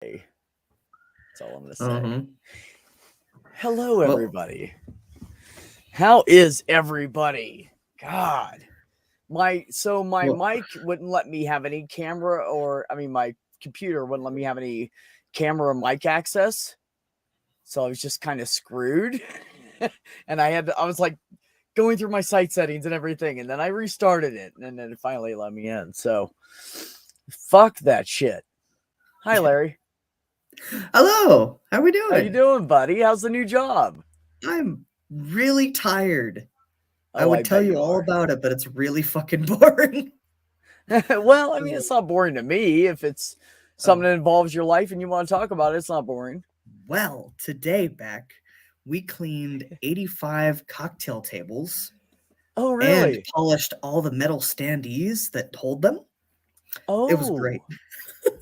That's all I'm going to say. Uh-huh. Hello, Well, everybody. How is everybody? God. My well, mic wouldn't let me have any camera my computer wouldn't let me have any camera or mic access. So I was just kind of screwed. And I was like going through my site settings and everything, and then I restarted it, and then it finally let me in. So fuck that shit. Hi, Larry. hello. How we How you doing? doing, buddy? How's the new job? I'm really tired. I Oh, I would tell bet you you all are. about it, but it's really fucking boring. Well, I mean, it's not boring to me. If it's something Oh, that involves your life and you want to talk about it, it's not boring. well, today, Beck, we cleaned 85 cocktail tables Oh, and really? polished all the metal standees that hold them. It was great. Oh,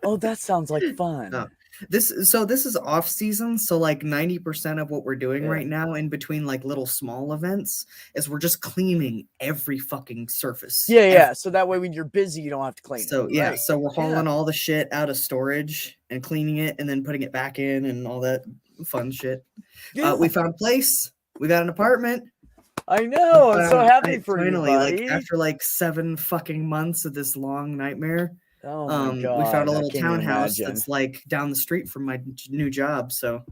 oh, that sounds like Uh, fun. this is off season, so like 90% of what we're doing Yeah. right now in between like little small events is we're just cleaning every fucking surface Yeah, ever. yeah. So that way when you're busy, you don't have to clean it. So yeah, Right. so we're Yeah. hauling all the shit out of storage and cleaning it and then putting it back in and all that fun shit. We Yeah. found a place. We got an apartment. I know. I'm so happy I for you, finally, like buddy. after like 7 fucking months of this long nightmare, Oh my we found God. a I little can't even townhouse imagine. that's like down the street from my new job. So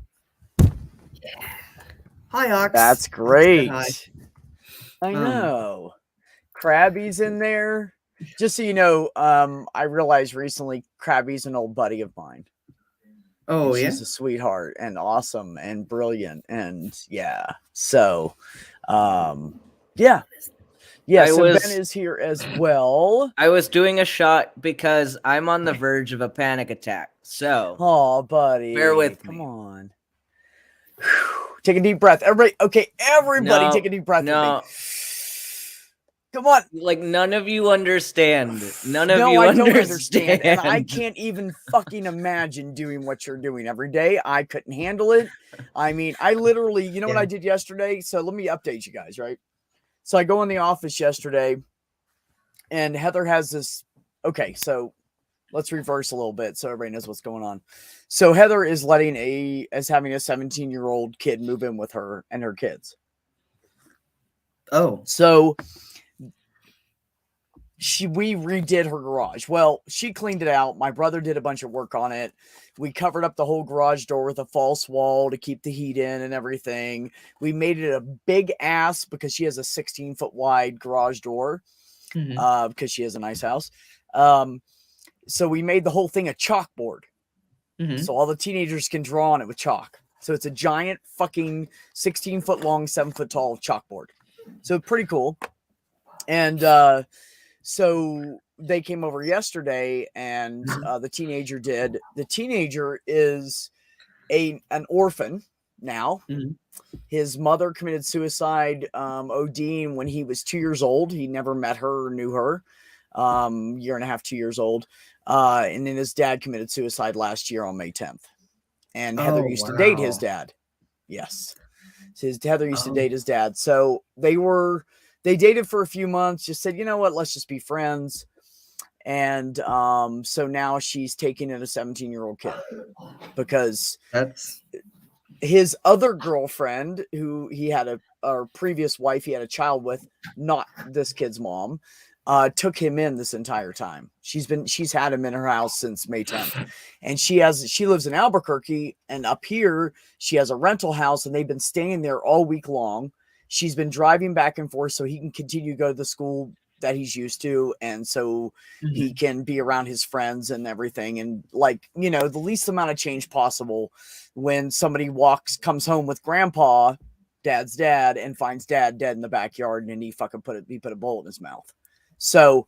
hi Ox. That's Ox said hi. great. I Um, know. Krabby's in there. Just so you know, I realized recently Krabby's an old buddy of mine. And oh yeah. she's a sweetheart and awesome and brilliant. And yeah. So um yeah. Yeah. I So Ben was is here as well. I was doing a shot because I'm on the verge of a panic attack. So Oh, buddy. bear with Come me. on. Take a deep breath. Everybody take a No, deep breath with me. no, Come on. like none of you understand. None of No, you I don't understand. And I understand. can't even fucking imagine doing what you're doing every day. I couldn't handle it. I mean, I literally, you know what Yeah. I did yesterday? So let me update you guys, right? So I go in the office yesterday and Heather has this. Okay, so let's reverse a little bit so everybody knows what's going on. So Heather is having a 17-year-old kid move in with her and her kids. Oh. So we redid her garage. Well, she cleaned it out. My brother did a bunch of work on it. We covered up the whole garage door with a false wall to keep the heat in and everything. We made it a big ass because she has a 16-foot wide garage door because she has a nice house. So we made the whole thing a chalkboard. So all the teenagers can draw on it with chalk. So it's a giant fucking 16-foot long, 7-foot tall chalkboard. So pretty cool. And so they came over yesterday and the teenager did. The teenager is an orphan now. His mother committed suicide, ODing when he was 2 years old. He never met her or knew her. Year and a half, 2 years old. And then his dad committed suicide last year on May 10th. And Heather used to date his dad. Yes. So Heather used to date his dad. So they dated for a few months, just said, you know what, let's just be friends. And so now she's taking in a 17-year-old kid because That's his other girlfriend, who he had a previous wife he had a child with, not this kid's mom, took him in this entire time. She's had him in her house since May 10th. And she lives in Albuquerque, and up here she has a rental house, and they've been staying there all week long. She's been driving back and forth so he can continue to go to the school that he's used to, and so he can be around his friends and everything. And like, you know, the least amount of change possible when somebody comes home with grandpa, dad's dad, and finds dad dead in the backyard, and he fucking put a bullet in his mouth. So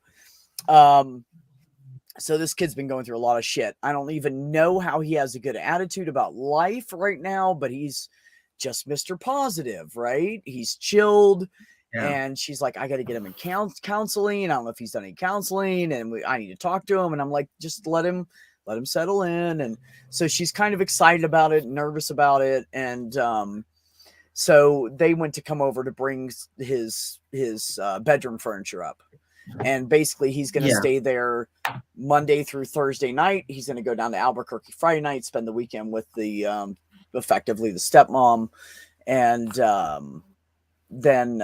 so this kid's been going through a lot of shit. I don't even know how he has a good attitude about life right now, but he's just Mr. Positive, right? He's chilled. yeah. And she's like, I got to get him in counseling. I don't know if he's done any counseling, and I need to talk to him. And I'm like, just let him settle in. And so she's kind of excited about it, nervous about it. And so they went to come over to bring his bedroom furniture up. And basically he's going to stay there Monday through Thursday night. He's going to go down to Albuquerque Friday night, spend the weekend with the effectively the stepmom, and then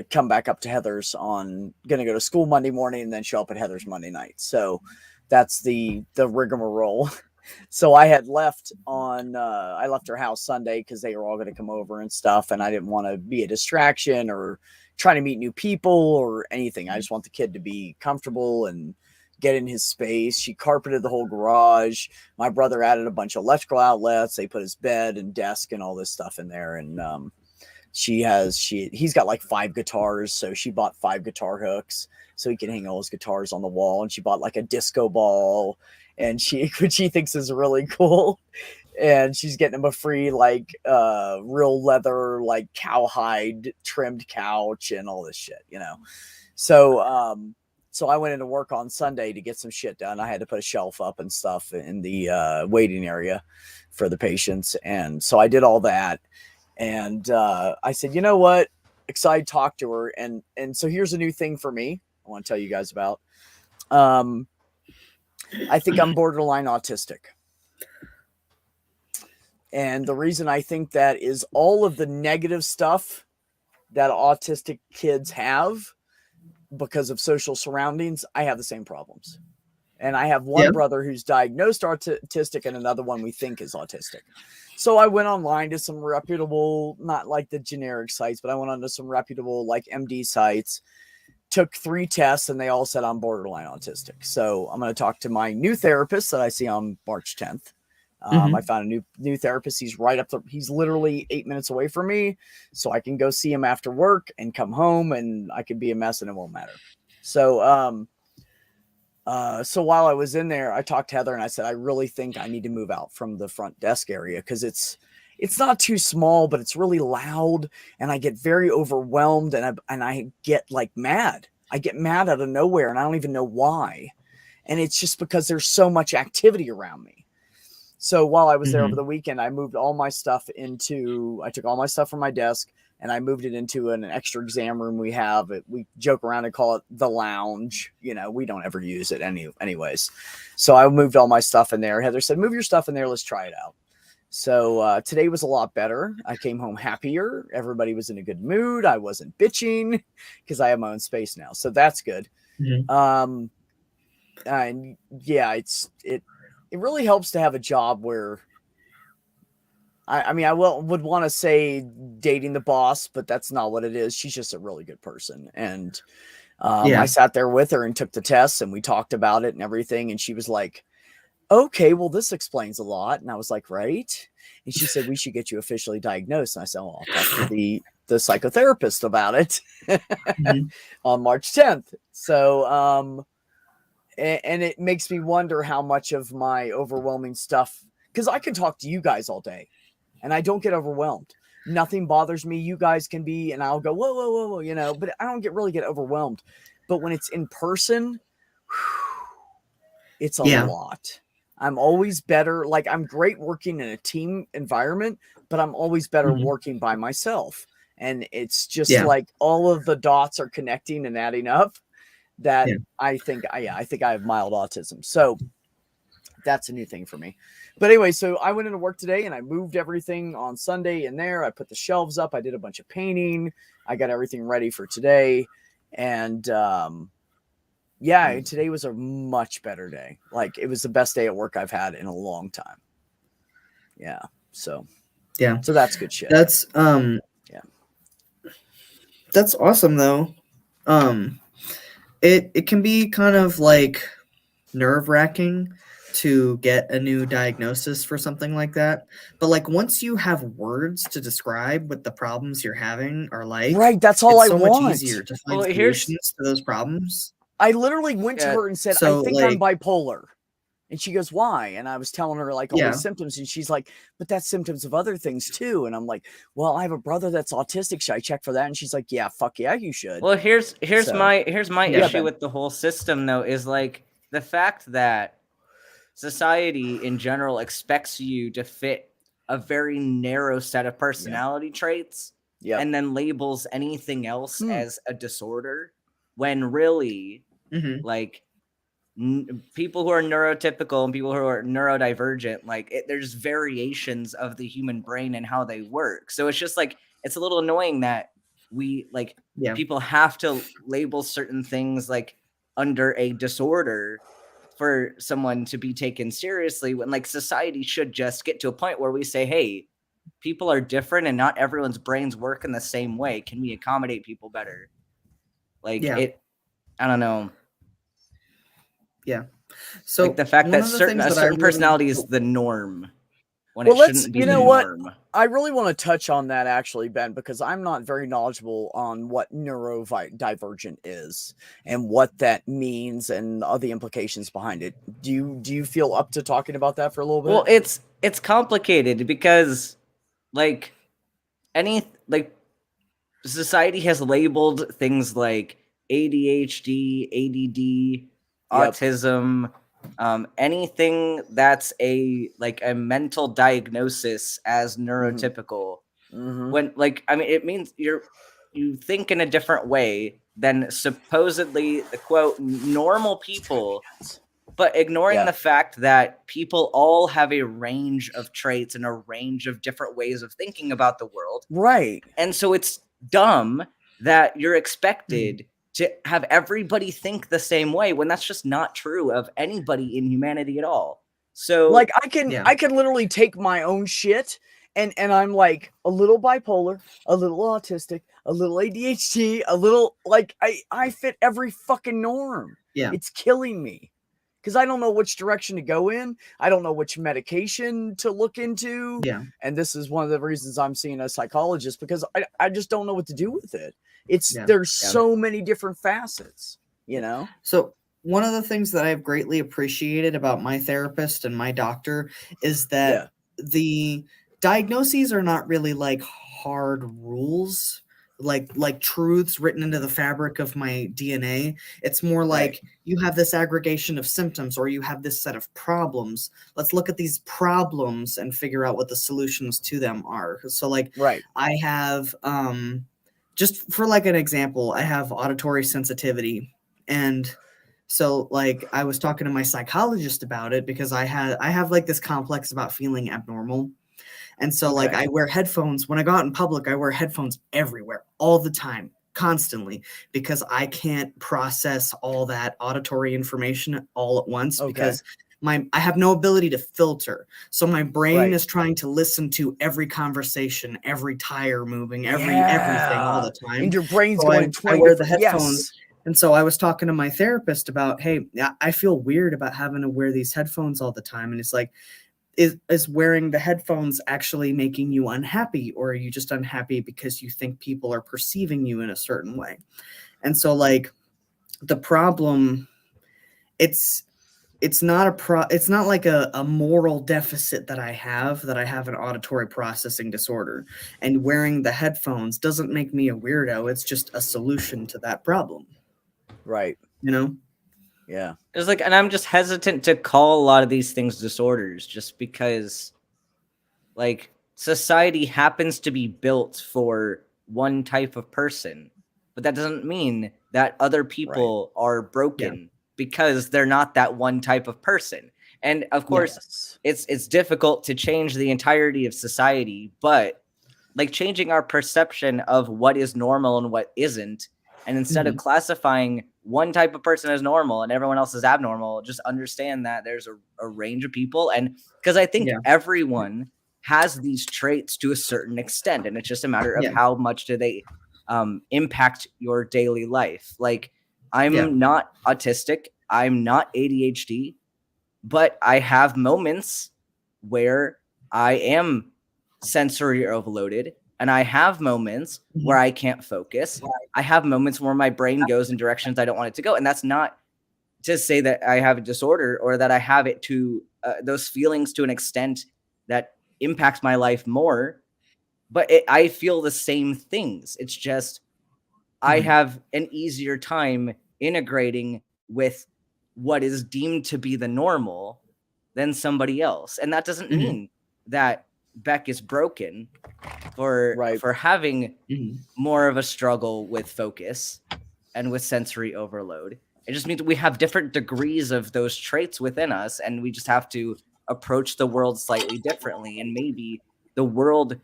come back up to Heather's going to go to school Monday morning and then show up at Heather's Monday night. So that's the rigmarole. So I had left I left her house Sunday because they were all going to come over and stuff. And I didn't want to be a distraction or trying to meet new people or anything. I just want the kid to be comfortable and get in his space. She carpeted the whole garage. My brother added a bunch of electrical outlets. They put his bed and desk and all this stuff in there. And, he's got like 5 guitars. So she bought 5 guitar hooks so he can hang all his guitars on the wall. And she bought like a disco ball, and which she thinks is really cool. And she's getting him a free, like, real leather, like cowhide trimmed couch and all this shit, you know? So, so I went into work on Sunday to get some shit done. I had to put a shelf up and stuff in the waiting area for the patients. And so I did all that. And I said, you know what? Excited to talk to her. And so here's a new thing for me I want to tell you guys about. I think I'm borderline autistic. And the reason I think that is all of the negative stuff that autistic kids have because of social surroundings, I have the same problems. And I have one brother who's diagnosed autistic and another one we think is autistic. So I went online to some reputable, not like the generic sites, but I went on to some reputable like MD sites, took 3 tests, and they all said I'm borderline autistic. So I'm going to talk to my new therapist that I see on March 10th. I found a new therapist. He's he's literally 8 minutes away from me. So I can go see him after work and come home, and I can be a mess and it won't matter. So, so while I was in there, I talked to Heather and I said, I really think I need to move out from the front desk area because it's not too small, but it's really loud and I get very overwhelmed and I get like mad. I get mad out of nowhere and I don't even know why. And it's just because there's so much activity around me. So while I was there over the weekend, I moved all my stuff I took all my stuff from my desk and I moved it into an extra exam room we have. We joke around and call it the lounge. You know, we don't ever use it anyways. So I moved all my stuff in there. Heather said, move your stuff in there. Let's try it out. So today was a lot better. I came home happier. Everybody was in a good mood. I wasn't bitching because I have my own space now. So that's good. And yeah, it really helps to have a job where I mean, I would want to say dating the boss, but that's not what it is. She's just a really good person. And I sat there with her and took the tests and we talked about it and everything. And she was like, okay, well, this explains a lot. And I was like, right. And she said, we should get you officially diagnosed. And I said, well, I'll talk to the psychotherapist about it on March 10th. So, and it makes me wonder how much of my overwhelming stuff, because I can talk to you guys all day and I don't get overwhelmed. Nothing bothers me. You guys can be, and I'll go, whoa, whoa, whoa, whoa, you know, but I don't really get overwhelmed. But when it's in person, it's a lot. I'm always better. Like I'm great working in a team environment, but I'm always better working by myself. And it's just like all of the dots are connecting and adding up that I think I have mild autism. So that's a new thing for me. But anyway, so I went into work today and I moved everything on Sunday in there. I put the shelves up. I did a bunch of painting. I got everything ready for today. And today was a much better day. Like it was the best day at work I've had in a long time. Yeah. So that's good shit. That's that's awesome though. It can be kind of like nerve-wracking to get a new diagnosis for something like that. But like once you have words to describe what the problems you're having are like, right, that's all it's I so want. much easier to find solutions to those problems. I literally went to her and said, I think I'm bipolar. And she goes, why? And I was telling her like all these symptoms. And she's like, but that's symptoms of other things too. And I'm like, well, I have a brother that's autistic. Should I check for that? And she's like, yeah, fuck yeah, you should. Well, here's my issue with the whole system though, is like the fact that society in general expects you to fit a very narrow set of personality traits and then labels anything else as a disorder when really Mhm. Like people who are neurotypical and people who are neurodivergent, like there's variations of the human brain and how they work. So it's just like, it's a little annoying that we like Yeah. people have to label certain things like under a disorder for someone to be taken seriously, when like society should just get to a point where we say, hey, people are different and not everyone's brains work in the same way. Can we accommodate people better? Like Yeah. I don't know. Yeah. So Like the fact one that of the certain things a that I certain really personality is the norm when Well, it shouldn't let's, be you the know what? norm. I really want to touch on that actually, Ben, because I'm not very knowledgeable on what neurodivergent is and what that means and all the implications behind it. Do you feel up to talking about that for a little bit? Well, it's complicated because like society has labeled things like ADHD, ADD, Yep. autism, anything that's a mental diagnosis as neurotypical. Mhm. When it means you think in a different way than supposedly the quote normal people, but ignoring Yeah. the fact that people all have a range of traits and a range of different ways of thinking about the world. Right. And so it's dumb that you're expected to have everybody think the same way when that's just not true of anybody in humanity at all. So Like I can literally take my own shit and I'm like a little bipolar, a little autistic, a little ADHD, a little like I fit every fucking norm. Yeah. It's killing me. Because I don't know which direction to go in. I don't know which medication to look into. Yeah. And this is one of the reasons I'm seeing a psychologist, because I just don't know what to do with it. Yeah. There's so many different facets, you know? So one of the things that I've greatly appreciated about my therapist and my doctor is that the diagnoses are not really like hard rules, like truths written into the fabric of my DNA. It's more like you have this aggregation of symptoms or you have this set of problems. Let's look at these problems and figure out what the solutions to them are. So like I have just for like an example, I have auditory sensitivity. And so like I was talking to my psychologist about it because I have like this complex about feeling abnormal. And so like I wear headphones when I go out in public. I wear headphones everywhere all the time, constantly, because I can't process all that auditory information all at once because I have no ability to filter. So my brain is trying to listen to every conversation, every tire moving, everything all the time. And your brain's so going I wear the headphones. And so I was talking to my therapist about, hey, I feel weird about having to wear these headphones all the time. And it's like, is wearing the headphones actually making you unhappy, or are you just unhappy because you think people are perceiving you in a certain way? And so like the problem, it's not like a moral deficit that I have an auditory processing disorder, and wearing the headphones doesn't make me a weirdo. It's just a solution to that problem. Right. You know? Yeah. It's like, and I'm just hesitant to call a lot of these things disorders just because like society happens to be built for one type of person, but that doesn't mean that other people are broken because they're not that one type of person. And of course, it's difficult to change the entirety of society, but like changing our perception of what is normal and what isn't, and instead of classifying one type of person as normal and everyone else is abnormal, just understand that there's a range of people. And because I think everyone has these traits to a certain extent, and it's just a matter of how much do they impact your daily life. Like I'm not autistic, I'm not ADHD, but I have moments where I am sensory overloaded, and I have moments where I can't focus. I have moments where my brain goes in directions I don't want it to go. And that's not to say that I have a disorder or that I have it to those feelings to an extent that impacts my life more, but I feel the same things. It's just I have an easier time integrating with what is deemed to be the normal than somebody else. And that doesn't mean that Beck is broken for having more of a struggle with focus and with sensory overload. It just means we have different degrees of those traits within us, and we just have to approach the world slightly differently. And maybe the world,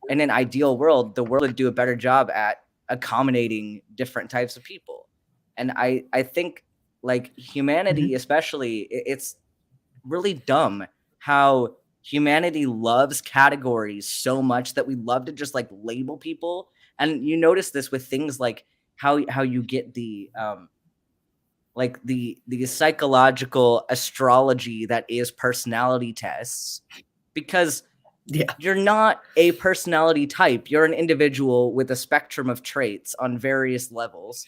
in an ideal world, the world would do a better job at accommodating different types of people. And I think like humanity, especially, it's really dumb how humanity loves categories so much that we love to just like label people. And you notice this with things like how you get the like the psychological astrology that is personality tests, because you're not a personality type. You're an individual with a spectrum of traits on various levels.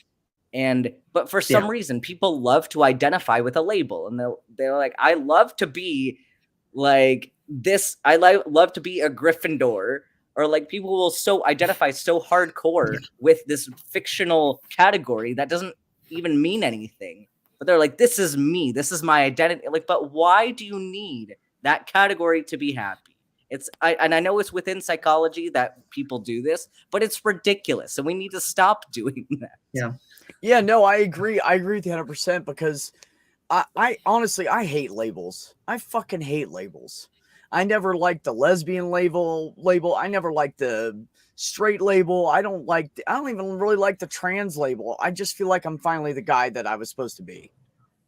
But for some reason, people love to identify with a label, and they're like, I love to be like this. I love to be a Gryffindor, or like people will so identify so hardcore with this fictional category that doesn't even mean anything. But they're like, this is me. This is my identity. Like, but why do you need that category to be happy? And I know it's within psychology that people do this, but it's ridiculous. And we need to stop doing that. Yeah, no, I agree. I agree with you 100% because I honestly, I hate labels. I fucking hate labels. I never liked the lesbian label. I never liked the straight label. I don't even really like the trans label. I just feel like I'm finally the guy that I was supposed to be,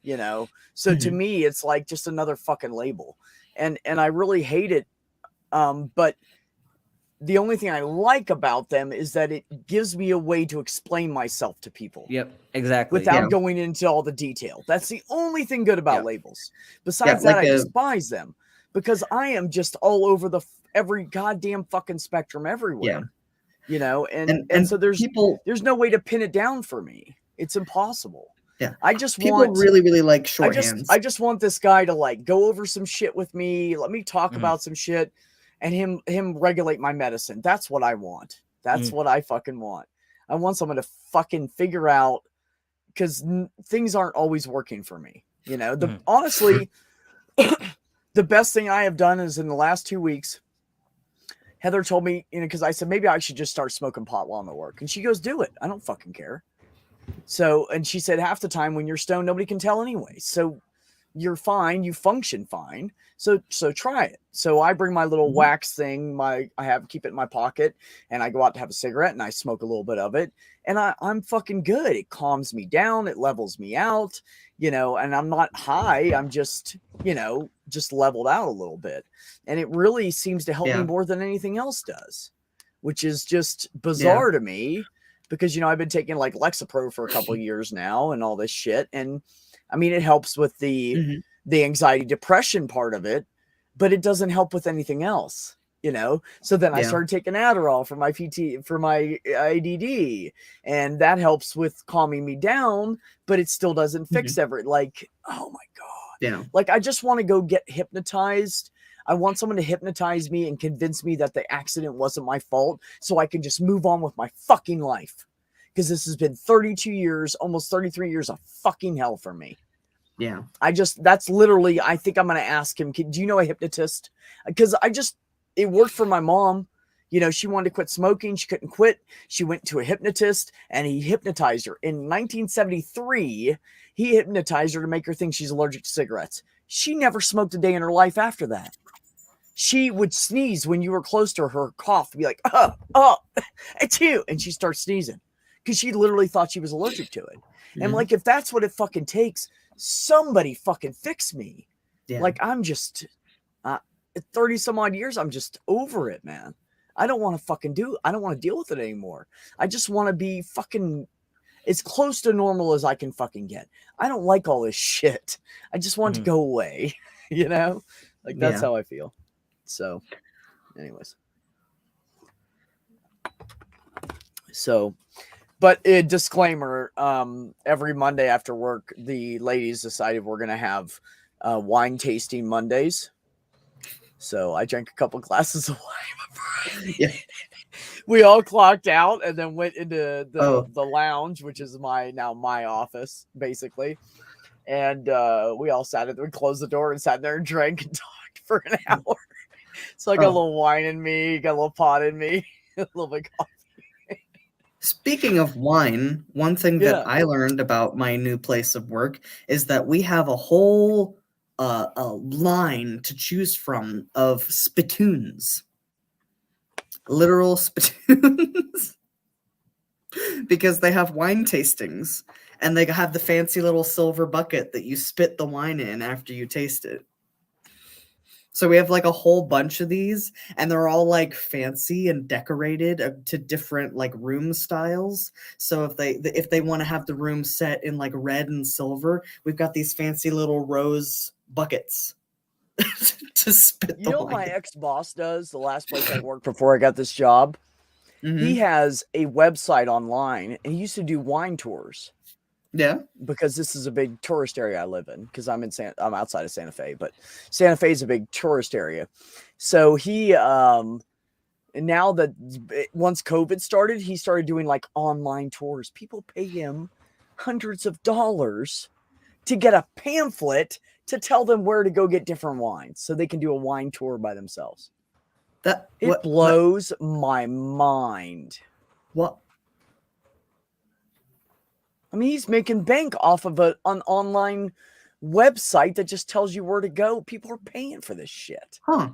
you know? So to me, it's like just another fucking label. And I really hate it. But the only thing I like about them is that it gives me a way to explain myself to people. Yep, exactly. Without going into all the detail. That's the only thing good about labels. Besides that, I despise them because I am just all over every goddamn fucking spectrum everywhere. You know, and so there's no way to pin it down for me. It's impossible. I just people really like shorthands. I just want this guy to like go over some shit with me, let me talk about some shit, and him regulate my medicine. That's what I want. That's what I fucking want. I want someone to fucking figure out, because things aren't always working for me. You know, honestly, the best thing I have done is in the last 2 weeks, Heather told me, you know, because I said, maybe I should just start smoking pot while I'm at work. And she goes, do it. I don't fucking care. So, and she said, half the time when you're stoned, nobody can tell anyway. So you're fine. You function fine. So try it. So I bring my little wax thing. Keep it in my pocket, and I go out to have a cigarette and I smoke a little bit of it, and I'm fucking good. It calms me down. It levels me out, you know, and I'm not high. I'm just, you know, just leveled out a little bit. And it really seems to help me more than anything else does, which is just bizarre to me because, you know, I've been taking like Lexapro for a couple of years now and all this shit. And I mean, it helps with the anxiety, depression part of it, but it doesn't help with anything else, you know? So then I started taking Adderall for my ADD, and that helps with calming me down, but it still doesn't fix like, oh my God. Like, I just want to go get hypnotized. I want someone to hypnotize me and convince me that the accident wasn't my fault so I can just move on with my fucking life. Because this has been 32 years, almost 33 years of fucking hell for me. That's literally, I think I'm going to ask him, do you know a hypnotist? Because it worked for my mom. You know, she wanted to quit smoking. She couldn't quit. She went to a hypnotist and he hypnotized her. In 1973, he hypnotized her to make her think she's allergic to cigarettes. She never smoked a day in her life after that. She would sneeze when you were close to her, cough, be like, it's you. And she starts sneezing because she literally thought she was allergic to it. And like, if that's what it fucking takes, somebody fucking fix me. Like, I'm just 30 some odd years, I'm just over it, man. I don't want to deal with it anymore. I just want to be fucking as close to normal as I can fucking get. I don't like all this shit. I just want it to go away, you know? Like, that's how I feel. So anyways, but a disclaimer, every Monday after work, the ladies decided we're going to have wine tasting Mondays. So I drank a couple glasses of wine. We all clocked out and then went into the lounge, which is my office, basically. And we all we closed the door and sat there and drank and talked for an hour. So I got a little wine in me, got a little pot in me, a little bit of coffee. Speaking of wine, one thing Yeah. that I learned about my new place of work is that we have a whole a line to choose from of spittoons. Literal spittoons. Because they have wine tastings and they have the fancy little silver bucket that you spit the wine in after you taste it. So we have like a whole bunch of these, and they're all like fancy and decorated to different like room styles. So if they want to have the room set in like red and silver, we've got these fancy little rose buckets to spit You the know wine. what my ex-boss does, the last place I worked before I got this job? He has a website online, and he used to do wine tours. Yeah. Because this is a big tourist area I live in, because I'm outside of Santa Fe, but Santa Fe is a big tourist area. So he now that once COVID started, he started doing like online tours. People pay him hundreds of dollars to get a pamphlet to tell them where to go get different wines so they can do a wine tour by themselves. It blows my mind. What? I mean, he's making bank off of an online website that just tells you where to go. People are paying for this shit. Huh.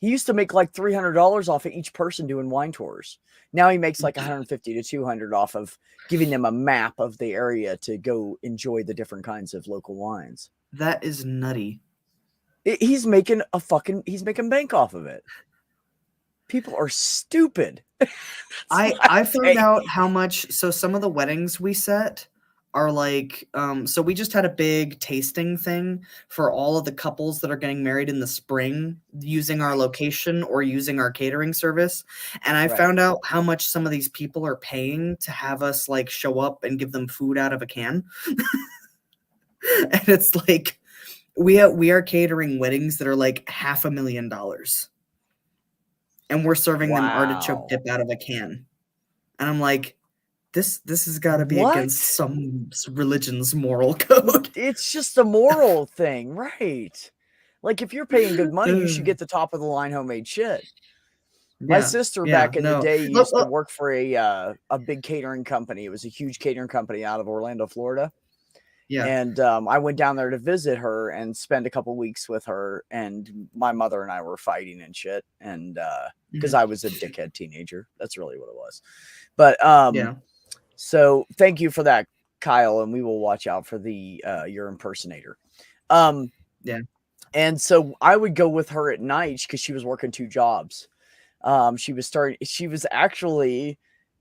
He used to make like $300 off of each person doing wine tours. Now he makes like 150 to 200 off of giving them a map of the area to go enjoy the different kinds of local wines. That is nutty. He's making bank off of it. People are stupid. I found out how much. So some of the weddings we set are like, so we just had a big tasting thing for all of the couples that are getting married in the spring using our location or using our catering service. And I found out how much some of these people are paying to have us like show up and give them food out of a can. And it's like, we are catering weddings that are like $500,000. And we're serving them artichoke dip out of a can. And I'm like, this has got to be against some religion's moral code. It's just a moral thing, right? Like, if you're paying good money, you should get the top of the line homemade shit. My sister back in the day used to work for a big catering company. It was a huge catering company out of Orlando, Florida. Yeah. And I went down there to visit her and spend a couple weeks with her. And my mother and I were fighting and shit. And because I was a dickhead teenager. That's really what it was. But so thank you for that, Kyle. And we will watch out for the your impersonator. And so I would go with her at night because she was working 2 jobs. She was actually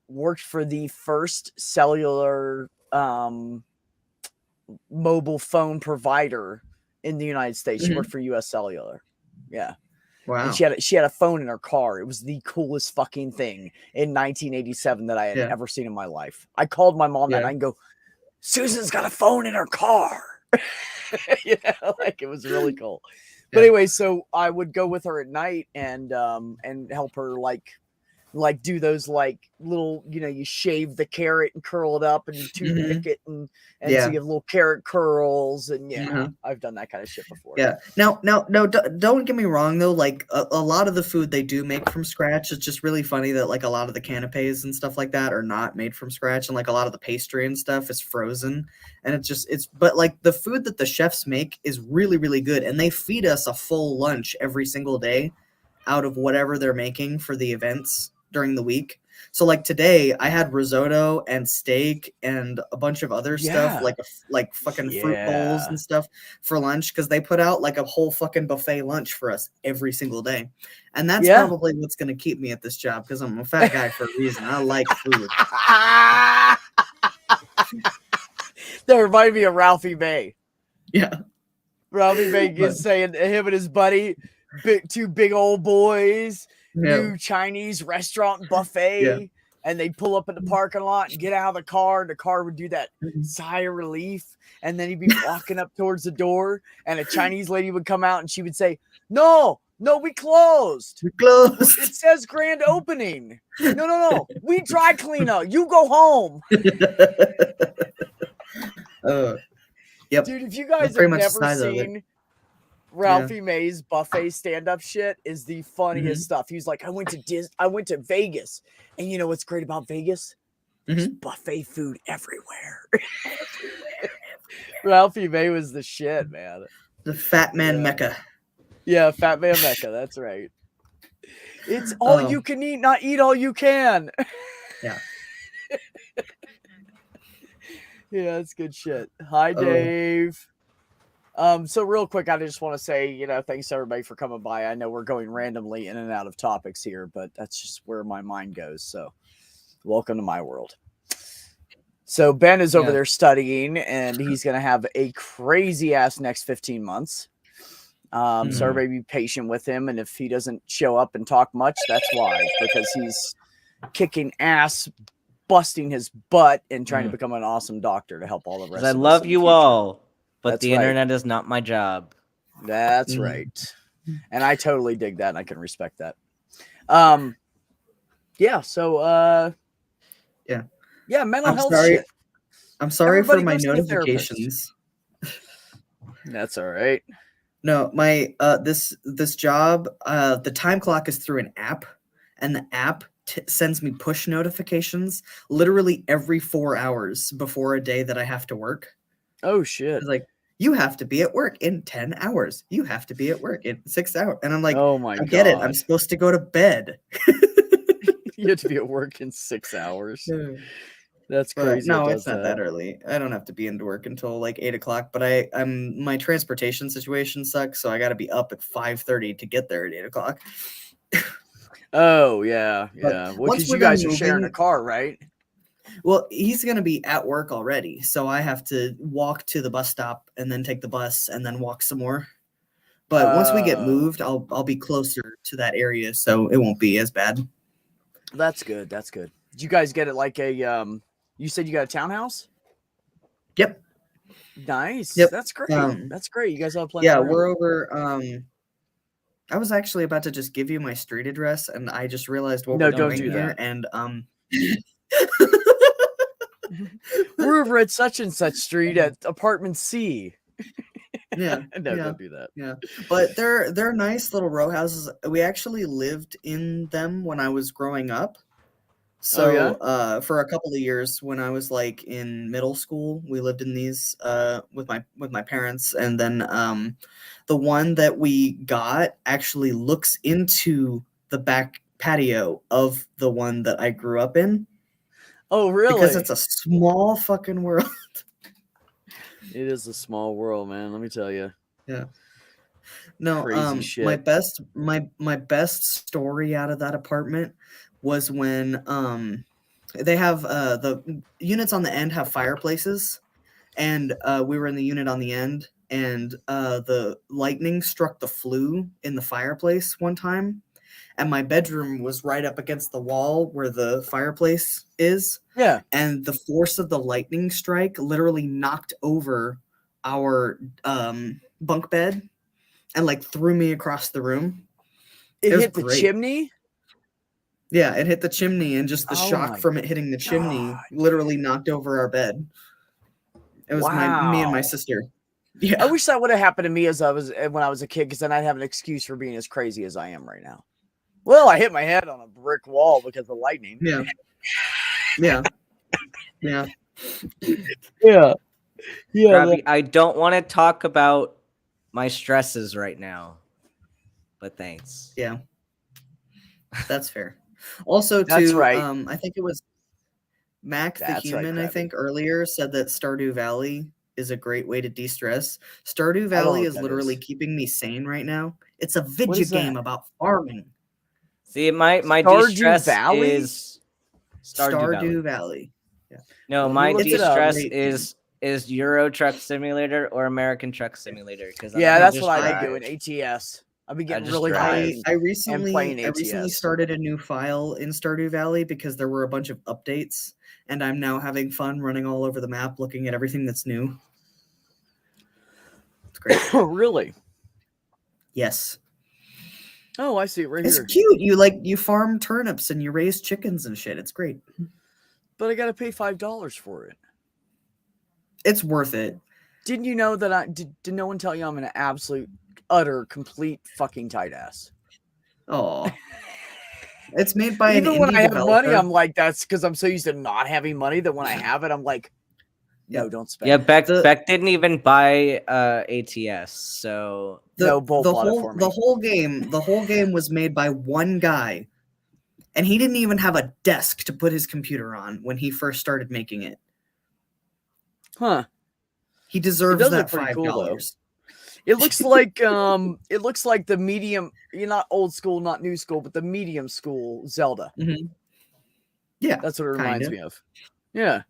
worked for the first cellular mobile phone provider in the United States. She worked for US Cellular. Yeah. Wow. And she had a phone in her car. It was the coolest fucking thing in 1987 that I had ever seen in my life. I called my mom that night and go, Susan's got a phone in her car. You know, like, it was really cool. But anyway, so I would go with her at night and help her like do those like little, you know, you shave the carrot and curl it up and you toothpick it and so you have little carrot curls and I've done that kind of shit before. Yeah. Now, don't get me wrong though. Like a lot of the food they do make from scratch. It's just really funny that like a lot of the canapes and stuff like that are not made from scratch, and like a lot of the pastry and stuff is frozen. And but like the food that the chefs make is really, really good, and they feed us a full lunch every single day out of whatever they're making for the events during the week. So like today I had risotto and steak and a bunch of other stuff like fucking fruit bowls and stuff for lunch, because they put out like a whole fucking buffet lunch for us every single day. And that's probably what's going to keep me at this job, because I'm a fat guy for a reason. I like food. That reminded me of Ralphie May. Yeah. Ralphie May is saying him and his buddy, two big old boys, new Chinese restaurant buffet, and they'd pull up in the parking lot and get out of the car. The car would do that sigh of relief, and then he'd be walking up towards the door, and a Chinese lady would come out and she would say, No, we closed. We closed. It says grand opening. No. We dry cleaner. You go home. Yep. Dude, if you guys have never seen Ralphie May's buffet stand-up shit, is the funniest stuff. He's like, I went to Vegas, and you know what's great about Vegas? There's buffet food everywhere. Ralphie May was the shit, man. The fat man mecca. Yeah, fat man mecca. That's right. It's all you can eat, not eat all you can. Yeah. Yeah, that's good shit. Hi, Dave. So real quick, I just want to say, thanks everybody for coming by. I know we're going randomly in and out of topics here, but that's just where my mind goes. So welcome to my world. So Ben is over there studying, and he's going to have a crazy ass next 15 months. So everybody be patient with him. And if he doesn't show up and talk much, that's why, because he's kicking ass, busting his butt, and trying to become an awesome doctor to help all the rest of us. I love you all, but the internet is not my job. That's right. And I totally dig that, and I can respect that. Yeah, so yeah, mental health shit. I'm sorry for my notifications. That's all right. No, my this job, the time clock is through an app, and the app sends me push notifications literally every 4 hours before a day that I have to work. Oh shit! It's like, you have to be at work in 10 hours. You have to be at work in 6 hours, and I'm like, oh my god, I get it. I'm supposed to go to bed. You have to be at work in 6 hours. That's crazy. No, it's not that early. I don't have to be into work until like 8 o'clock. But my transportation situation sucks, so I got to be up at 5:30 to get there at 8 o'clock. Oh yeah. Well, because you guys are sharing a car, right? Well, he's gonna be at work already, so I have to walk to the bus stop and then take the bus and then walk some more. But once we get moved, I'll be closer to that area, so it won't be as bad. That's good. That's good. Did you guys get it like a You said you got a townhouse? Yep. Nice. Yep. That's great. That's great. You guys all playing. Yeah, we're over. I was actually about to just give you my street address, and I just realized what we're doing here. And we're over at such and such street at apartment C. Yeah. No, don't do that. Yeah. But they're nice little row houses. We actually lived in them when I was growing up. So for a couple of years when I was like in middle school, we lived in these with my parents, and then the one that we got actually looks into the back patio of the one that I grew up in. Oh, really? Because it's a small fucking world. It is a small world, man. Let me tell you. Yeah. No, crazy shit. My best story out of that apartment was when they have the units on the end have fireplaces, and we were in the unit on the end, and the lightning struck the flue in the fireplace one time, and my bedroom was right up against the wall where the fireplace is. Yeah. And the force of the lightning strike literally knocked over our bunk bed and like threw me across the room. It hit the chimney? Yeah, it hit the chimney, and just the shock from it hitting the chimney literally knocked over our bed. It was me and my sister. Yeah, I wish that would have happened to me when I was a kid, because then I'd have an excuse for being as crazy as I am right now. Well, I hit my head on a brick wall because of lightning. Yeah. Yeah. Yeah. Yeah. Yeah. Robbie, I don't want to talk about my stresses right now, but thanks. Yeah. That's fair. Also, that's too, right. I think it was Mac the Human, I think, earlier said that Stardew Valley is a great way to de-stress. Stardew Valley is literally keeping me sane right now. It's a video game about farming. See, my de-stress is Stardew Valley. Yeah. No, my de-stress is Euro Truck Simulator or American Truck Simulator. Yeah, that's what I've been doing. ATS. I've been getting really high. I recently started a new file in Stardew Valley because there were a bunch of updates, and I'm now having fun running all over the map, looking at everything that's new. It's great. Oh, really? Yes. Oh, I see it right here. It's cute. You farm turnips and you raise chickens and shit. It's great. But I got to pay $5 for it. It's worth it. Didn't you know that did no one tell you I'm an absolute, utter, complete fucking tight ass? Oh. It's made by even an when indie I have developer. money, I'm like, that's because I'm so used to not having money that when I have it, I'm like, no, don't spend. Yeah, it. Beck didn't even buy ATS, so No, Bull bought it for me. The whole game was made by one guy, and he didn't even have a desk to put his computer on when he first started making it. Huh. He deserves does that look pretty cool, though. $5. It looks like the medium, you're not old school, not new school, but the medium school Zelda. Mm-hmm. Yeah, that's what it reminds me of. Yeah,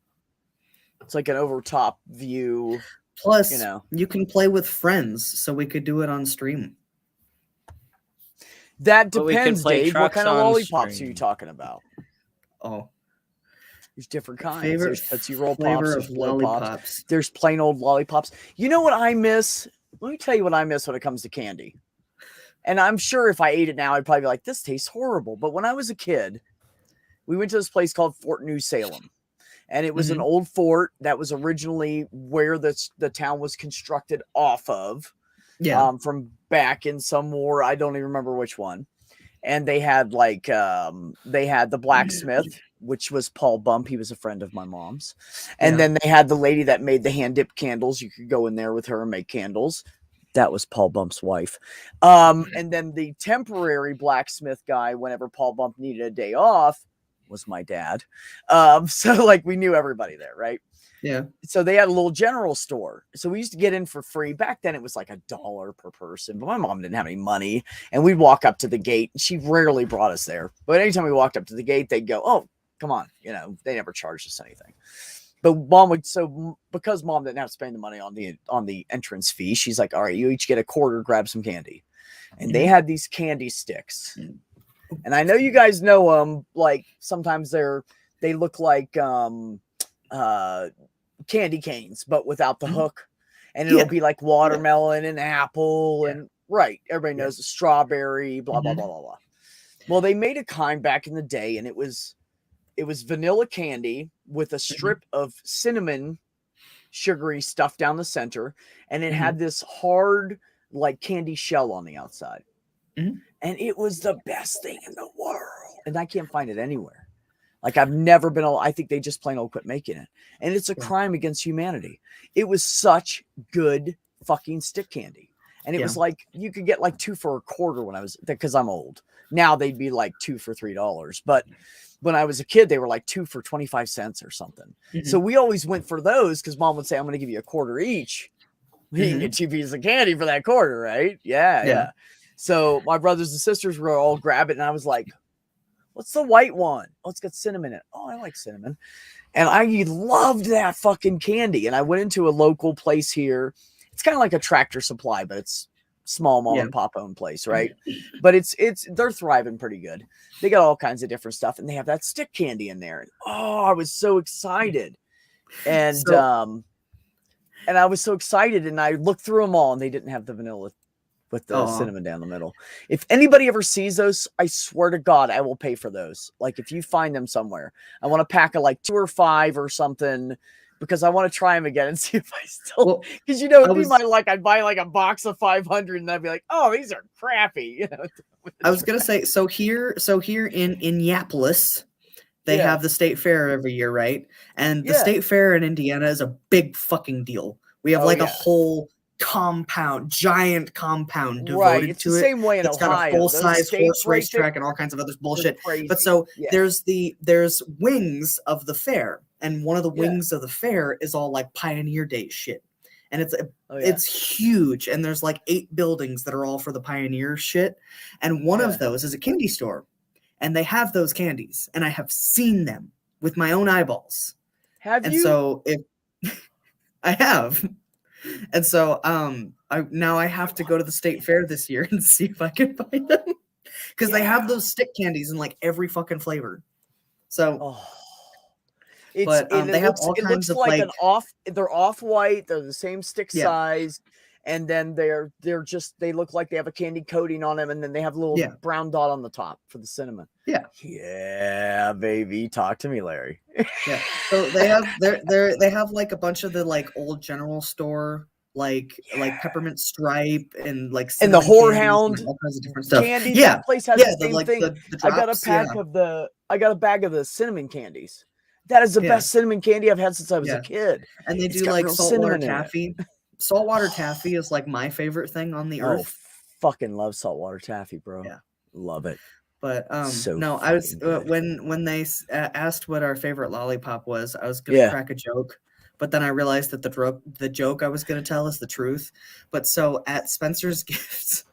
it's like an over top view. Plus, you can play with friends, so we could do it on stream. That depends, Dave. What kind of lollipops are you talking about? Oh, there's different kinds. There's Tootsie Roll Pops, there's lollipops. There's plain old lollipops. You know what I miss? Let me tell you what I miss when it comes to candy. And I'm sure if I ate it now, I'd probably be like, this tastes horrible. But when I was a kid, we went to this place called Fort New Salem. And it was an old fort that was originally where the town was constructed off of. Yeah. From back in some war. I don't even remember which one. And they had the blacksmith, which was Paul Bump. He was a friend of my mom's. And then they had the lady that made the hand dipped candles. You could go in there with her and make candles. That was Paul Bump's wife. And then the temporary blacksmith guy, whenever Paul Bump needed a day off, was my dad. So like we knew everybody there, right? Yeah. So they had a little general store. So we used to get in for free. Back then it was like $1 per person, but my mom didn't have any money. And we'd walk up to the gate. She rarely brought us there. But anytime we walked up to the gate, they'd go, oh, come on. They never charged us anything. But because mom didn't have to spend the money on the entrance fee, she's like, all right, you each get $0.25, grab some candy. And they had these candy sticks. And I know you guys know them. Like sometimes they look like candy canes, but without the hook, and it'll be like watermelon and apple and everybody knows strawberry, blah blah blah blah blah. Well, they made a kind back in the day, and it was vanilla candy with a strip of cinnamon sugary stuff down the center, and it had this hard like candy shell on the outside, and it was the best thing in the world, and I can't find it anywhere. Like I've never been able, I think they just plain old quit making it. And it's a crime against humanity. It was such good fucking stick candy. And it was like, you could get like 2 for $0.25 when I was there, because I'm old. Now they'd be like 2 for $3. But when I was a kid, they were like 2 for 25 cents or something. So we always went for those because mom would say, I'm going to give you $0.25 each. You can get 2 pieces of candy for that $0.25, right? Yeah. So my brothers and sisters were all grab it. And I was like, what's the white one? Oh, it's got cinnamon in it. Oh, I like cinnamon. And I loved that fucking candy. And I went into a local place here. It's kind of like a Tractor Supply, but it's small mom and pop owned place, right? But they're thriving pretty good. They got all kinds of different stuff, and they have that stick candy in there. And, oh, I was so excited. And and I was so excited, and I looked through them all, and they didn't have the vanilla with the cinnamon down the middle. If anybody ever sees those, I swear to God, I will pay for those. Like if you find them somewhere, I want a pack of like 2 or 5 or something, because I want to try them again and see if I still, because I'd buy like a box of 500 and I'd be like, oh, these are crappy. I was gonna say, so here in Indianapolis, they have the state fair every year, right? And the state fair in Indiana is a big fucking deal. We have a whole giant compound devoted it's to the it. Same way in Ohio. Got a full-size horse racetrack and all kinds of other bullshit. But so there's wings of the fair, and one of the wings of the fair is all like Pioneer Day shit, and it's huge, and there's like 8 buildings that are all for the Pioneer shit, and one of those is a candy store, and they have those candies, and I have seen them with my own eyeballs. Have you? So if I have. And so I have to go to the state fair this year and see if I can find them, because they have those stick candies in like every fucking flavor. So they have all kinds of like they're off-white, they're the same stick size, and then they look like they have a candy coating on them, and then they have a little brown dot on the top for the cinnamon. Yeah, baby. Talk to me, Larry. So they have like a bunch of the like old general store like peppermint stripe and like And the cinnamon candies whorehound and all kinds of different stuff. candy, Yeah, that place has yeah, the same like thing. the I got a drops, pack yeah, of I got a bag of the cinnamon candies. That is the yeah, best cinnamon candy I've had since I was a yeah. kid. And they It's do got like real saltwater cinnamon in it. taffy. Saltwater taffy is like my favorite thing on the Oh, earth. fucking love saltwater taffy, bro. Yeah. Love it. But So no, I was fucking good. when they asked what our favorite lollipop was, I was gonna crack a joke, but then I realized that the joke I was gonna tell is the truth. But so at Spencer's Gifts,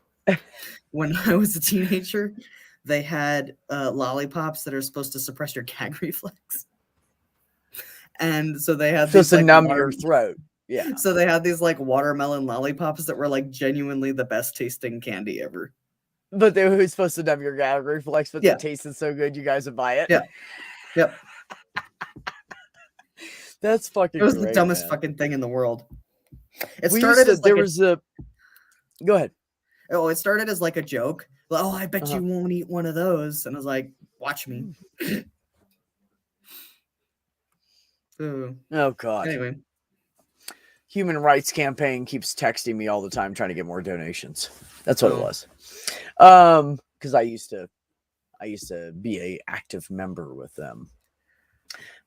when I was a teenager, they had lollipops that are supposed to suppress your gag reflex, and so they had Supposed these to like numb your throat. Yeah. so they had these like watermelon lollipops that were like genuinely the best tasting candy ever. But they were supposed to numb your gag reflex, but Yeah. they tasted so good you guys would buy it. Yeah. Yep. That's fucking It was great, the dumbest man. fucking thing in the world. It We started as like Go ahead. Oh, it started as like a joke. Oh, I bet you won't eat one of those. And I was like, watch me. Oh God. Anyway. Human Rights Campaign keeps texting me all the time trying to get more donations. That's what it was. Because I used to be a active member with them.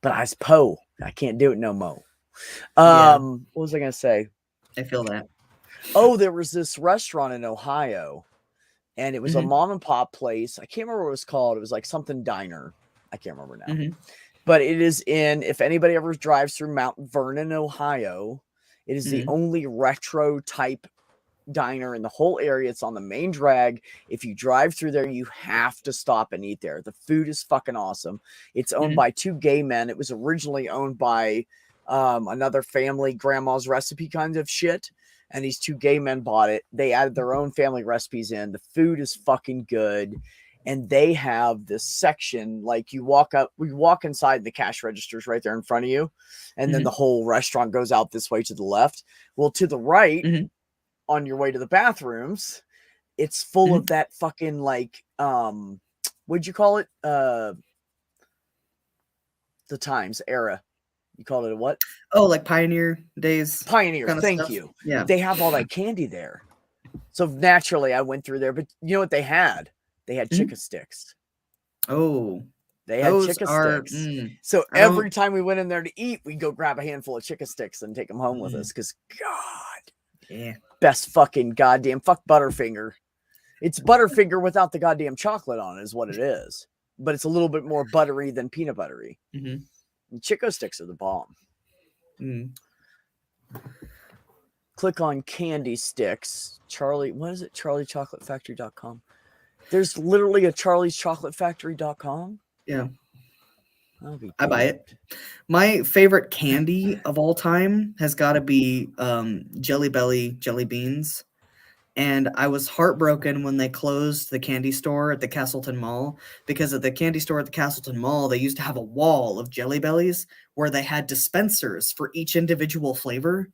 But I was Poe. I can't do it no more. What was I gonna say? I feel that. Oh, there was this restaurant in Ohio, and it was a mom and pop place. I can't remember what it was called. It was like something diner. I can't remember now. But it is if anybody ever drives through Mount Vernon, Ohio, it is the only retro type diner in the whole area. It's on the main drag. If you drive through there, you have to stop and eat there. The food is fucking awesome. It's owned by two gay men. It was originally owned by another family, grandma's recipe kind of shit. And these two gay men bought it. They added their own family recipes in. The food is fucking good. And they have this section, like we walk inside, the cash registers right there in front of you. And then the whole restaurant goes out this way to the left. Well, to the right, on your way to the bathrooms, it's full of that fucking like, what'd you call it? The Times era. You called it a what? Oh, like Pioneer Days. Pioneer, kind of thank stuff. you. Yeah. They have all that candy there. So naturally I went through there, but you know what they had? They had chicken sticks. Oh. They had chicken sticks. So every time we went in there to eat, we'd go grab a handful of chicken sticks and take them home with us. Because God. Yeah. Best fucking goddamn fuck Butterfinger. It's Butterfinger without the goddamn chocolate on it is what it is. But it's a little bit more buttery than peanut buttery. And Chico sticks are the bomb. Click on candy sticks. Charlie, what is it? CharlieChocolateFactory.com. There's literally a Charlie'sChocolateFactory.com. Yeah. I buy it. My favorite candy of all time has got to be Jelly Belly jelly beans. And I was heartbroken when they closed the candy store at the Castleton Mall, because at the candy store at the Castleton Mall, they used to have a wall of Jelly Bellies where they had dispensers for each individual flavor.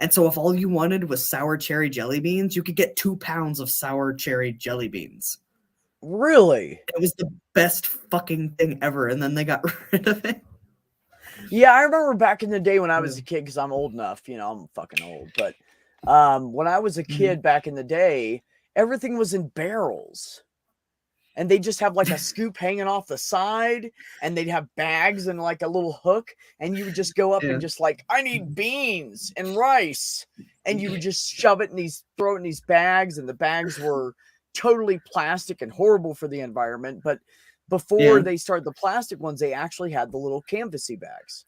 And so if all you wanted was sour cherry jelly beans, you could get 2 pounds of sour cherry jelly beans. Really? It was the best fucking thing ever. And then they got rid of it. Yeah, I remember back in the day when I was a kid, because I'm old enough, I'm fucking old, but when I was a kid back in the day, everything was in barrels. And they just have like a scoop hanging off the side, and they'd have bags and like a little hook, and you would just go up and just like, I need beans and rice. And you would just shove it throw it in these bags, and the bags were totally plastic and horrible for the environment. But before they started the plastic ones, they actually had the little canvasy bags.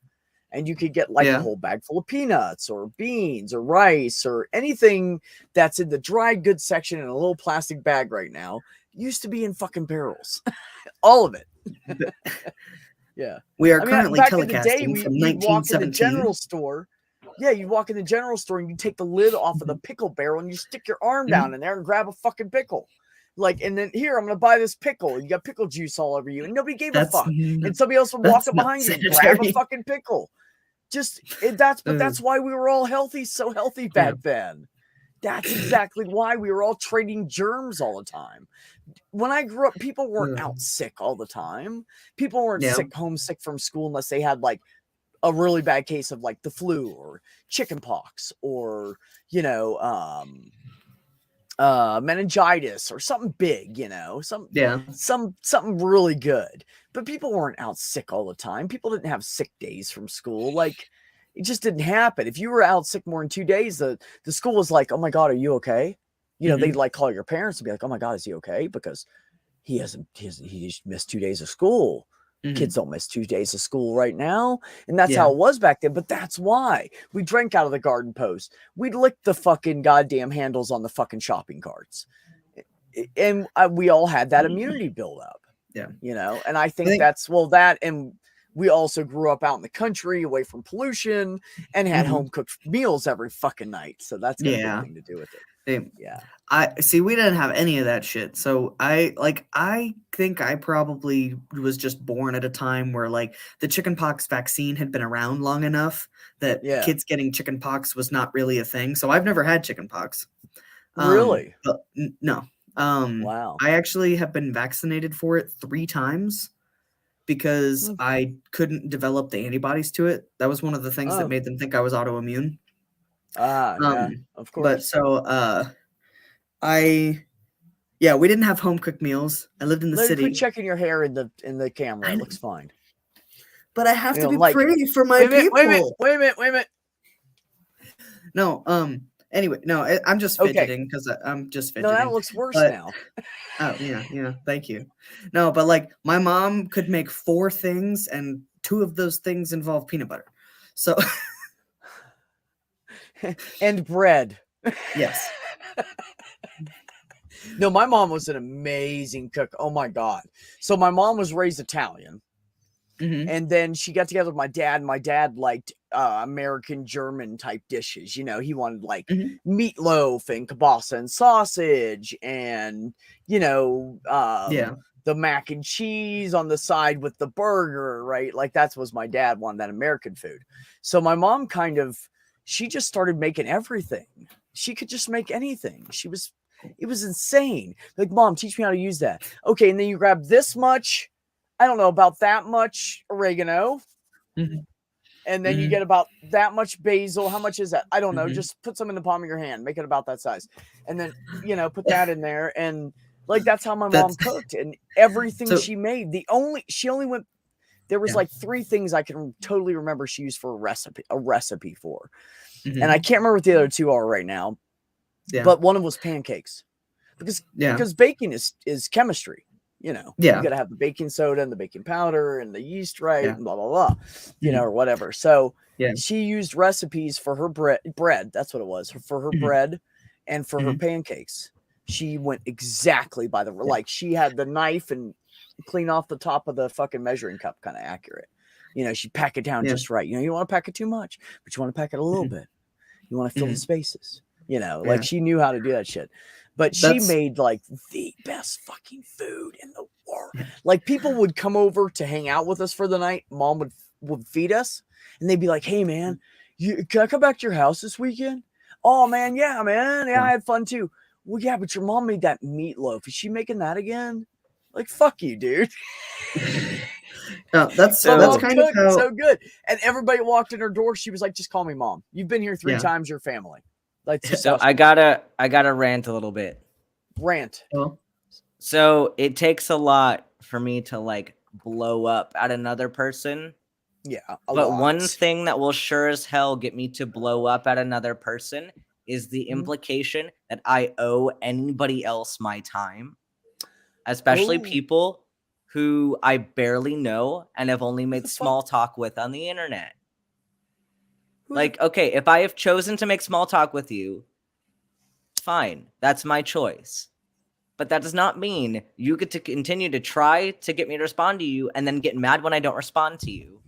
And you could get like a whole bag full of peanuts or beans or rice or anything that's in the dry goods section in a little plastic bag right now. Used to be in fucking barrels. All of it. Yeah. We are currently back telecasting in the day, from you'd walk in the 1917. general store. Yeah, you'd walk in the general store and you take the lid off of the pickle barrel and you stick your arm down in there and grab a fucking pickle. Like, and then here, I'm going to buy this pickle. And you got pickle juice all over you. And nobody gave a fuck. And somebody else would walk up behind you and grab a fucking pickle. That's why we were all healthy, so healthy back then. That's exactly why we were all trading germs all the time. When I grew up, people weren't out sick all the time. People weren't homesick from school unless they had like a really bad case of like the flu or chicken pox or, you know, meningitis or something big, you know, something really good. But people weren't out sick all the time. People didn't have sick days from school. Like, it just didn't happen. If you were out sick more than 2 days, the school was like, oh my God, are you okay? You know, they'd like call your parents and be like, oh my God, is he okay? Because he's missed 2 days of school. Kids don't miss 2 days of school right now. And that's how it was back then. But that's why we drank out of the garden post. We'd lick the fucking goddamn handles on the fucking shopping carts. And we all had that immunity build up. Yeah. You know, and I think that's, well, that, and we also grew up out in the country away from pollution and had home cooked meals every fucking night. So that's got a big thing to do with it. Yeah. I see, we didn't have any of that shit. So I think I probably was just born at a time where like the chickenpox vaccine had been around long enough that kids getting chickenpox was not really a thing. So I've never had chickenpox. Really? No. Wow. I actually have been vaccinated for it 3 times because I couldn't develop the antibodies to it. That was one of the things that made them think I was autoimmune. Yeah, of course. But so we didn't have home cooked meals. I lived in the city. Quit checking your hair in the camera. It looks fine. But I have to be pretty for my people. Wait a minute. No, anyway, no, I'm just fidgeting because I'm just fidgeting. No, that looks worse now. Oh, yeah, thank you. No, but like my mom could make 4 things and 2 of those things involve peanut butter. So and bread. Yes. No, my mom was an amazing cook. Oh my God. So my mom was raised Italian. And then she got together with my dad. My dad liked American German type dishes. You know, he wanted like meatloaf and kielbasa and sausage and, you know, the mac and cheese on the side with the burger, right? Like that's what my dad wanted, that American food. So my mom she just started making everything. She could just make anything. It was insane. Like, Mom, teach me how to use that. Okay. And then you grab this much, I don't know, about that much oregano. And then you get about that much basil. How much is that? I don't know. Just put some in the palm of your hand. Make it about that size. And then, you know, put that in there. And like, that's how my mom cooked. And everything she made, there was like 3 things I can totally remember she used for a recipe for. And I can't remember what the other 2 are right now. Yeah. But one of them was pancakes. Because baking is chemistry. You know, you got to have the baking soda and the baking powder and the yeast and blah, blah, blah, you know, or whatever. So she used recipes for her bread. That's what it was for her bread and for her pancakes. She went exactly by like she had the knife and clean off the top of the fucking measuring cup, kind of accurate. You know, she'd pack it down just right. You know, you don't want to pack it too much, but you want to pack it a little bit. You want to fill the spaces, you know, like she knew how to do that shit. But she made like the best fucking food in the world. Like people would come over to hang out with us for the night. Mom would feed us and they'd be like, hey man, can I come back to your house this weekend? Oh man. Yeah, man. Yeah. I had fun too. Well, yeah, but your mom made that meatloaf. Is she making that again? Like, fuck you, dude. No, that's kind of how... so good. And everybody walked in her door. She was like, just call me Mom. You've been here 3 times. You're family. Like, so I gotta rant a little bit. Rant. So it takes a lot for me to like blow up at another person. Yeah. But one thing that will sure as hell get me to blow up at another person is the implication that I owe anybody else my time, especially people who I barely know and have only made small talk with on the internet. Like, okay, if I have chosen to make small talk with you, fine. That's my choice. But that does not mean you get to continue to try to get me to respond to you and then get mad when I don't respond to you.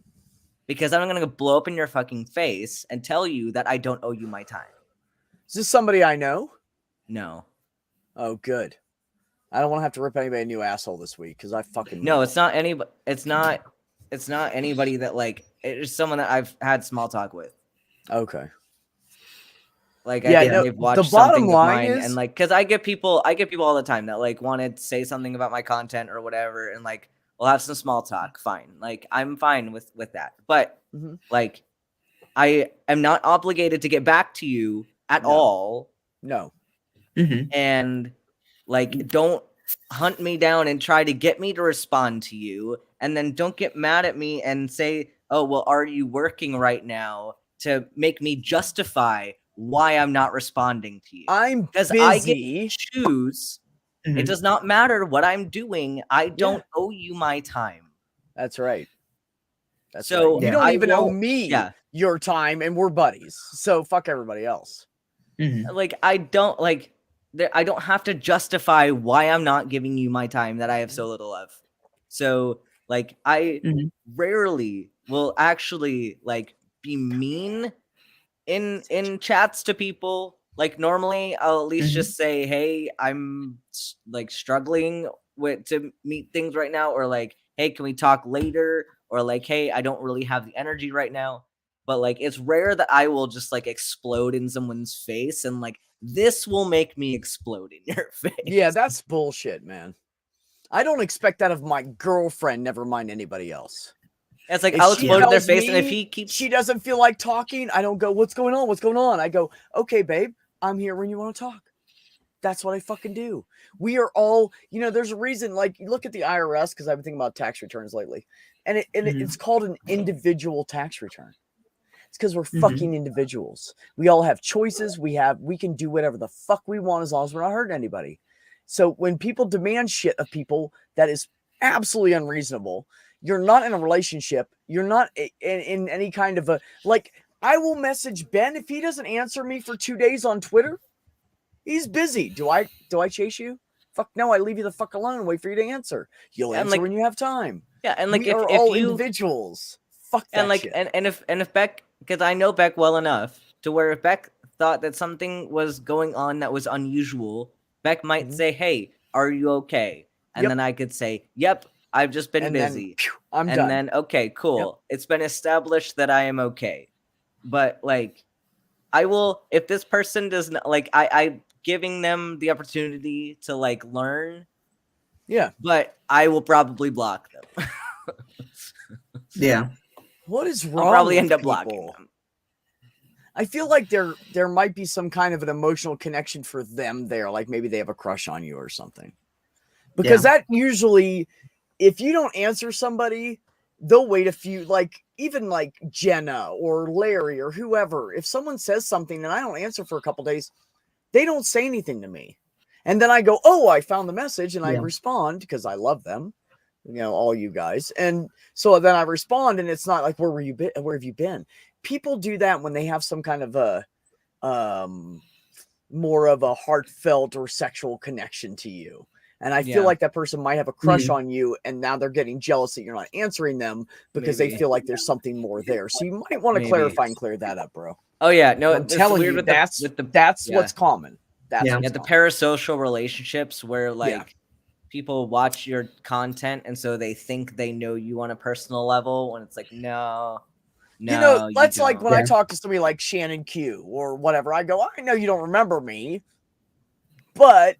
Because I'm going to blow up in your fucking face and tell you that I don't owe you my time. Is this somebody I know? No. Oh, good. I don't want to have to rip anybody a new asshole this week because I fucking... No, it's not anybody. It's not anybody that like... It's someone that I've had small talk with. Okay. Like, they've watched the bottom line is, is, and like, because I get people all the time that like want to say something about my content or whatever, and like We'll have some small talk. Fine. Like, I'm fine with that. But Mhm. like, I am not obligated to get back to you at No. all. No. Mhm. And like, don't hunt me down and try to get me to respond to you. And then don't get mad at me and say, oh, well, are you working right now, to make me justify why I'm not responding to you? I'm Because I get busy. to choose. It Mhm. does not matter what I'm doing. I Yeah. don't owe you my time. That's right. That's So right. You Yeah. don't I even owe won't- me yeah. your time, and we're buddies. So fuck everybody else. Mhm. Like, I don't like I don't have to justify why I'm not giving you my time that I have so little of. So like, I Mhm. rarely will actually like be mean in chats to people. Like, normally I'll at least Mhm. just say, hey, I'm like struggling to meet things right now, or like, hey, can we talk later, or like, hey, I don't really have the energy right now. But like, it's rare that I will just like explode in someone's face, and like, this will make me explode in your face. Yeah, that's bullshit, man. I don't expect that of my girlfriend, never mind anybody else. It's like, If I'll she explode in their tells face, and if me he keeps she doesn't feel like talking, I don't go, what's going on? What's going on? I go, okay, babe, I'm here when you want to talk. That's what I fucking do. We are all, there's a reason, like, you look at the IRS, because I've been thinking about tax returns lately, and it's called an individual tax return. It's because we're fucking individuals. We all have choices. We can do whatever the fuck we want as long as we're not hurting anybody. So when people demand shit of people that is absolutely unreasonable, you're not in a relationship. You're not in any kind of like, I will message Ben if he doesn't answer me for 2 days on Twitter. He's busy. Do I chase you? Fuck no, I leave you the fuck alone and wait for you to answer. You'll answer when you have time. Yeah, and like, we are if all you individuals. Fuck that and like shit. and if Beck, because I know Beck well enough to where if Beck thought that something was going on that was unusual, Beck might say, hey, are you okay? And then I could say, yep, I've just been and busy. then I'm and done. then okay, cool. It's been established that I am okay. But like, I will, if this person does not like, I giving them the opportunity to like learn. Yeah. But I will probably block them. Yeah. What is wrong? I'll probably with end up people? blocking them. I feel like there might be some kind of an emotional connection for them there, like maybe they have a crush on you or something. Because that usually, if you don't answer somebody, they'll wait a few, like even like Jenna or Larry or whoever. If someone says something and I don't answer for a couple days, they don't say anything to me. And then I go, oh, I found the message, and I respond because I love them, all you guys. And so then I respond, and it's not like, where have you been? People do that when they have some kind of a more of a heartfelt or sexual connection to you. And I feel like that person might have a crush on you, and now they're getting jealous that you're not answering them because they feel like there's something more there. So you might want to clarify and clear that up, bro. Oh yeah, no, I'm telling you, that's what's common. That's the parasocial relationships where like people watch your content and so they think they know you on a personal level, when it's like, no. That's like when I talk to somebody like Shannon Q or whatever, I go, I know you don't remember me, but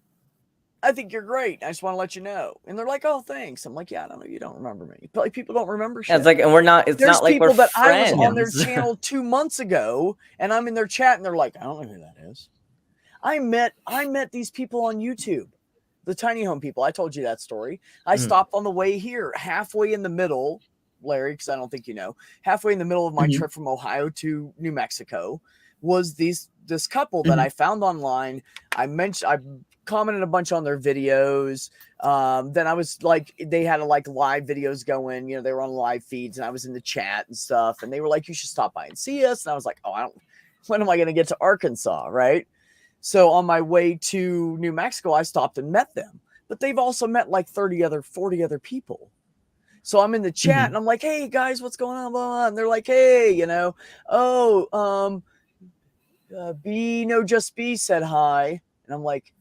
I think you're great. I just want to let you know. And they're like, oh, thanks. I'm like, yeah, I don't know. You don't remember me. But like, people don't remember shit. Yeah, it's like, and there's not like people we're that friends. I was on their channel 2 months ago, and I'm in their chat, and they're like, I don't know who that is. I met these people on YouTube, the tiny home people. I told you that story. I stopped on the way here, halfway in the middle, Larry, because I don't think you know, halfway in the middle of my trip from Ohio to New Mexico was this couple that I found online. I commented a bunch on their videos. Then I was like, they had like live videos going, they were on live feeds, and I was in the chat and stuff. And they were like, you should stop by and see us. And I was like, when am I going to get to Arkansas? Right. So on my way to New Mexico, I stopped and met them, but they've also met like 40 other people. So I'm in the chat and I'm like, hey guys, what's going on? Blah, blah. And they're like, hey, Just B said hi. And I'm like,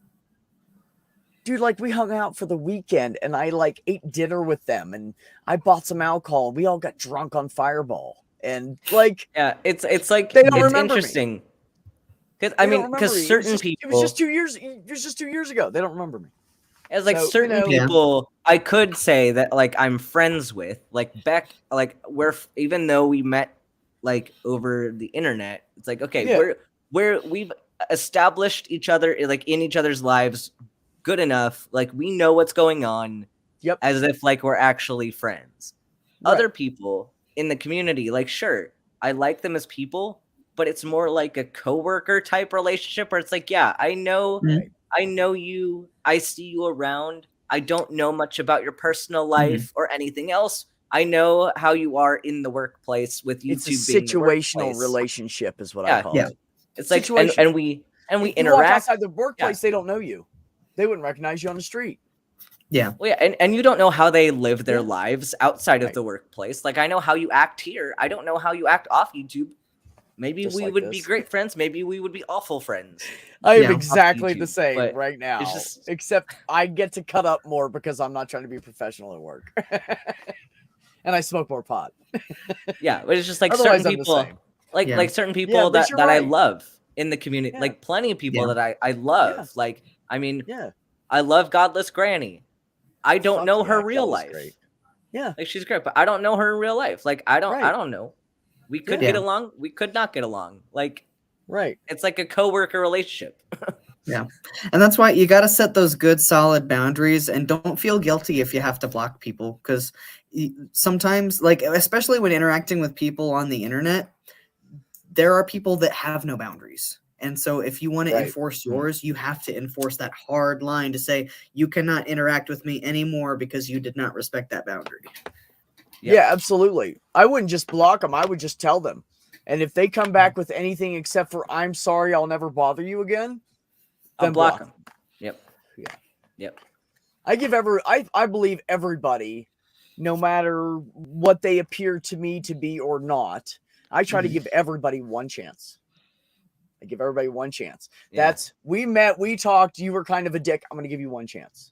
dude, like we hung out for the weekend and I like ate dinner with them and I bought some alcohol. We all got drunk on Fireball. And like, yeah, it's like, they don't it's remember interesting. me. Because certain people, it was just 2 years. It was just 2 years ago. They don't remember me. It's like So, certain people I could say that like I'm friends with, like Beck, like even though we met like over the internet, it's like, okay, we've established each other like in each other's lives good enough, like we know what's going on. Yep. As if like we're actually friends. Right. Other people in the community, like, sure, I like them as people, but it's more like a coworker type relationship where it's like, yeah, I know you, I see you around. I don't know much about your personal life or anything else. I know how you are in the workplace with you. It's a situational relationship, is what I call it. It's like, and we if interact. You walk outside the workplace, they don't know you. They wouldn't recognize you on the street. Yeah. Well, yeah, and you don't know how they live their lives outside of the workplace. Like, I know how you act here. I don't know how you act off YouTube. Maybe we would be great friends. Maybe we would be awful friends. I am exactly the same right now. Except I get to cut up more because I'm not trying to be professional at work. And I smoke more pot. Yeah, but it's just like certain people, like certain people that I love in the community. Like plenty of people that I love. Yeah. Like, I mean, I love Godless Granny. I don't know her real life. Great. Yeah, like she's great, but I don't know her in real life. Like I don't know. We could get along. We could not get along. Like, it's like a coworker relationship. Yeah, and that's why you got to set those good, solid boundaries, and don't feel guilty if you have to block people, because sometimes, like especially when interacting with people on the internet, there are people that have no boundaries. And so if you want to enforce yours, you have to enforce that hard line to say, you cannot interact with me anymore because you did not respect that boundary. Yeah, absolutely. I wouldn't just block them. I would just tell them. And if they come back with anything except for, I'm sorry, I'll never bother you again, then block them. Yep. Yeah. Yep. I believe everybody, no matter what they appear to me to be or not, I try to give everybody one chance. I give everybody one chance. That's, we met, we talked, you were kind of a dick. I'm going to give you one chance.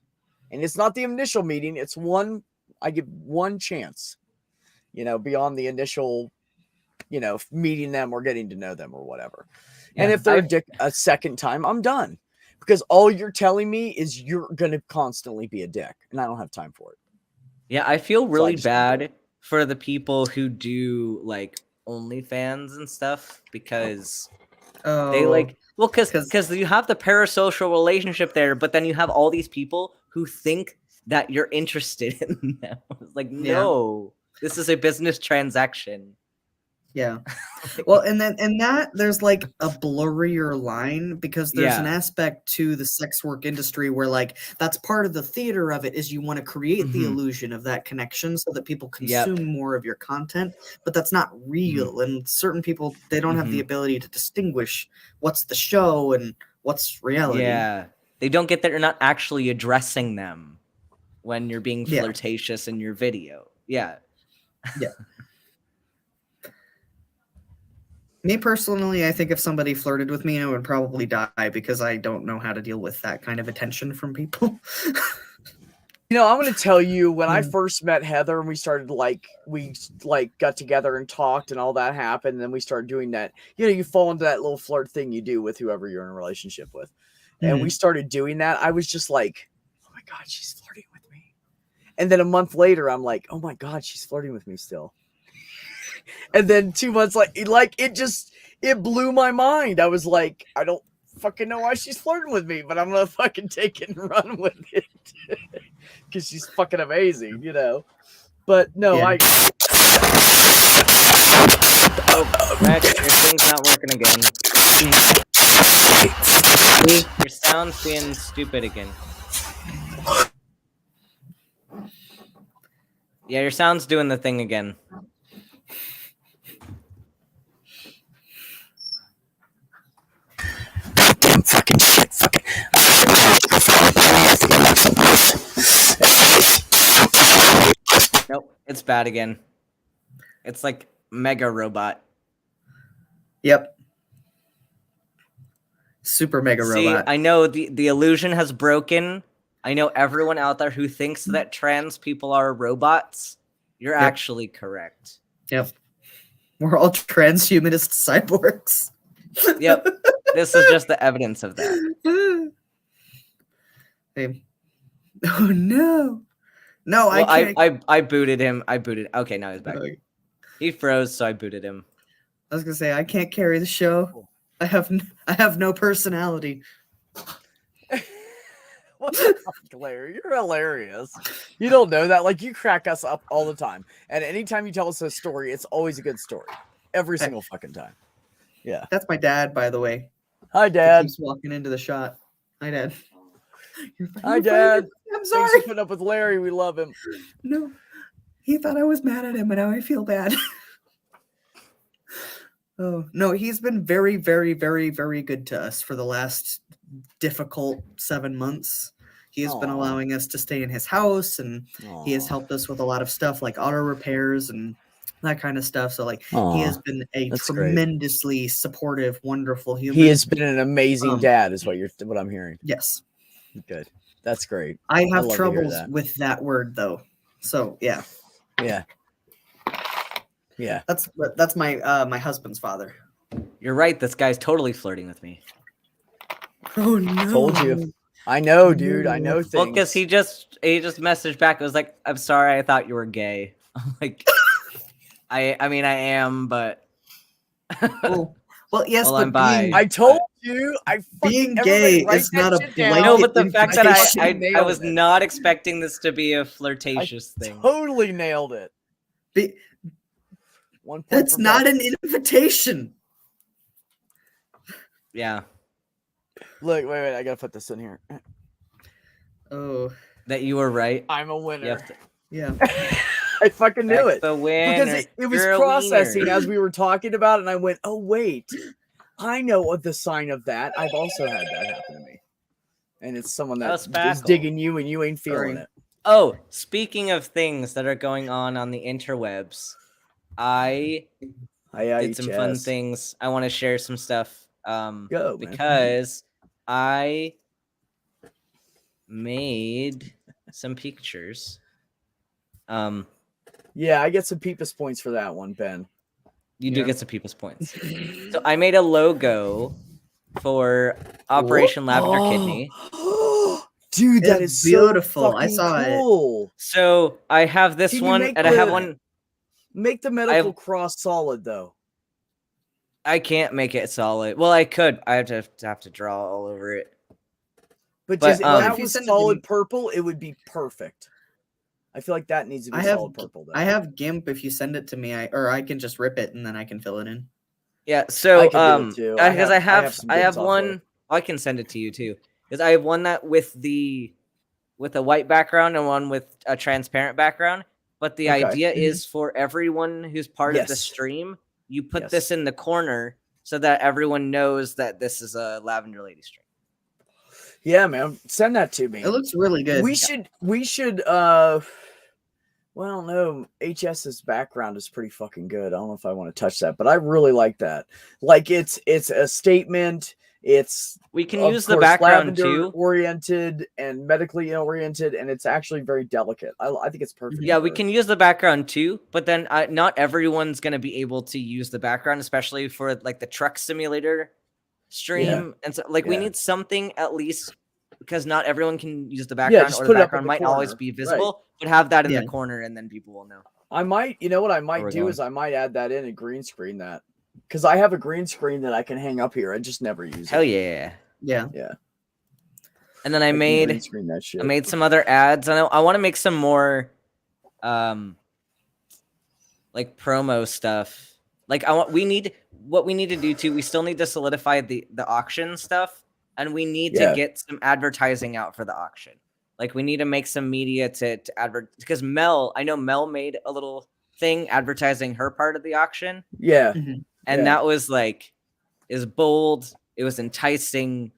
And it's not the initial meeting. It's one, I give one chance, beyond the initial, meeting them or getting to know them or whatever. Yeah, and if they're a dick a second time, I'm done. Because all you're telling me is you're going to constantly be a dick. And I don't have time for it. Yeah, I feel really bad for the people who do like OnlyFans and stuff because... they like because you have the parasocial relationship there, but then you have all these people who think that you're interested in them. It's like, no, this is a business transaction. Yeah. Well, and that there's like a blurrier line because there's an aspect to the sex work industry where like that's part of the theater of it is you want to create the illusion of that connection so that people consume more of your content, but that's not real. And certain people, they don't have the ability to distinguish what's the show and what's reality. Yeah. They don't get that you're not actually addressing them when you're being flirtatious in your video. Yeah. Yeah. Me personally, I think if somebody flirted with me, I would probably die because I don't know how to deal with that kind of attention from people. I'm going to tell you, when I first met Heather and we started we got together and talked and all that happened, and then we started doing that. You fall into that little flirt thing you do with whoever you're in a relationship with. And we started doing that. I was just like, oh my God, she's flirting with me. And then a month later, I'm like, oh my God, she's flirting with me still. And then 2 months it blew my mind. I was like, I don't fucking know why she's flirting with me, but I'm gonna fucking take it and run with it because she's fucking amazing, But no, Max, your thing's not working again. Your sound's being stupid again. Yeah, your sound's doing the thing again. Fucking shit. Nope, it's bad again. It's like mega robot. Yep. Super mega robot. I know the illusion has broken. I know everyone out there who thinks that trans people are robots. You're actually correct. Yep. We're all transhumanist cyborgs. Yep. This is just the evidence of that. Hey, Oh no. No, Well, I can't. I booted him. Okay, now he's back. He froze, so I booted him. I was gonna say I can't carry the show. I have no personality. What the fuck, Larry? You're hilarious. You don't know that. Like, you crack us up all the time. And anytime you tell us a story, it's always a good story. Every single fucking time. Yeah. That's my dad, by the way. Hi, He Dad. keeps walking into the shot. Hi, Dad. Hi, Dad. I'm Thanks sorry. for putting up with Larry. We love him. No, he thought I was mad at him, and now I feel bad. Oh no, he's been very, very, very, very good to us for the last difficult 7 months. He has been Aw. allowing us to stay in his house, and he has Aw. helped us with a lot of stuff like auto repairs and that kind of stuff. So like Aw, he has been a that's great. tremendously supportive, wonderful human. He has been an amazing dad, is what I'm hearing. Yes. Good. That's great. I have love to hear troubles that. with that word though. So yeah. Yeah. Yeah. That's my my husband's father. You're right. This guy's totally flirting with me. Oh no. Told you. I know, dude. I know things. Well, because he just messaged back. It was like, "I'm sorry, I thought you were gay." I'm like, I mean, I am, but Well, yes, Well, but I'm bi. being, I told you. being gay is not a blanket. no, but the fact that I was nailed it. not expecting this to be a flirtatious thing. Totally nailed it. Be, 1 point that's for not Beth. an invitation. Yeah, Look, wait. I gotta put this in here. Oh, that you were right. I'm a You winner. have to- yeah. I fucking knew That's it. the winner. Because it was You're a processing wiener. as we were talking about it, and I went, oh, wait. I know what the sign of that. I've also had that happen to me. And it's someone Oh, that is spackle. digging you and you ain't feeling Sorry. it. Oh, speaking of things that are going on the interwebs, I did some fun IIHS. things. I want to share some stuff. Go, man. Because I made some pictures. Yeah, I get some Peepus points for that one, Ben. You do get some people's points. So I made a logo for Operation Lavender Kidney. Dude, that It's is beautiful. So I saw it. cool. So I have this Can you one, make and I have the- one. Make the medical cross solid, though. I can't make it solid. Well, I could. I have to draw all over it. But But, just if if that you was send it to solid me- purple, it would be perfect. I feel like that needs to be I have solid purple, though. I have GIMP. If you send it to me, I can just rip it and then I can fill it in. Yeah. So I can do it too. because I have some good software. one. I can send it to you too. Because I have one that with a white background and one with a transparent background. But the Okay. idea is for everyone who's part of the Yes. stream, you put Yes. this in the corner so that everyone knows that this is a Lavender Lady stream. Yeah, man. Send that to me. It looks really good. We should well, no, HS's background is pretty fucking good. I don't know if I want to touch that, but I really like that. Like it's a statement. It's We can of use the course, background lavender too. oriented and medically oriented, and it's actually very delicate. I think it's perfect. Yeah, we for- can use the background too, but then not everyone's going to be able to use the background, especially for like the truck simulator stream. Yeah. And so like we Yeah. need something at least because not everyone can use the Yeah, background just or put the it up in background the might always corner. be Right. visible, but have that in Yeah. the corner and then people will know. I might, you know what I might we're do going. is I might add that in and green screen that because I have a green screen that I can hang up here. I just never use Hell it. yeah. Yeah. Yeah. And then I can made green screen that shit. I made some other ads. I want to make some more like promo stuff. Like what we need to do too. We still need to solidify the auction stuff, and we need Yeah. to get some advertising out for the auction. Like we need to make some media to advert because I know Mel made a little thing advertising her part of the auction, Yeah. Mhm. and Yeah. that was like is bold. It was enticing.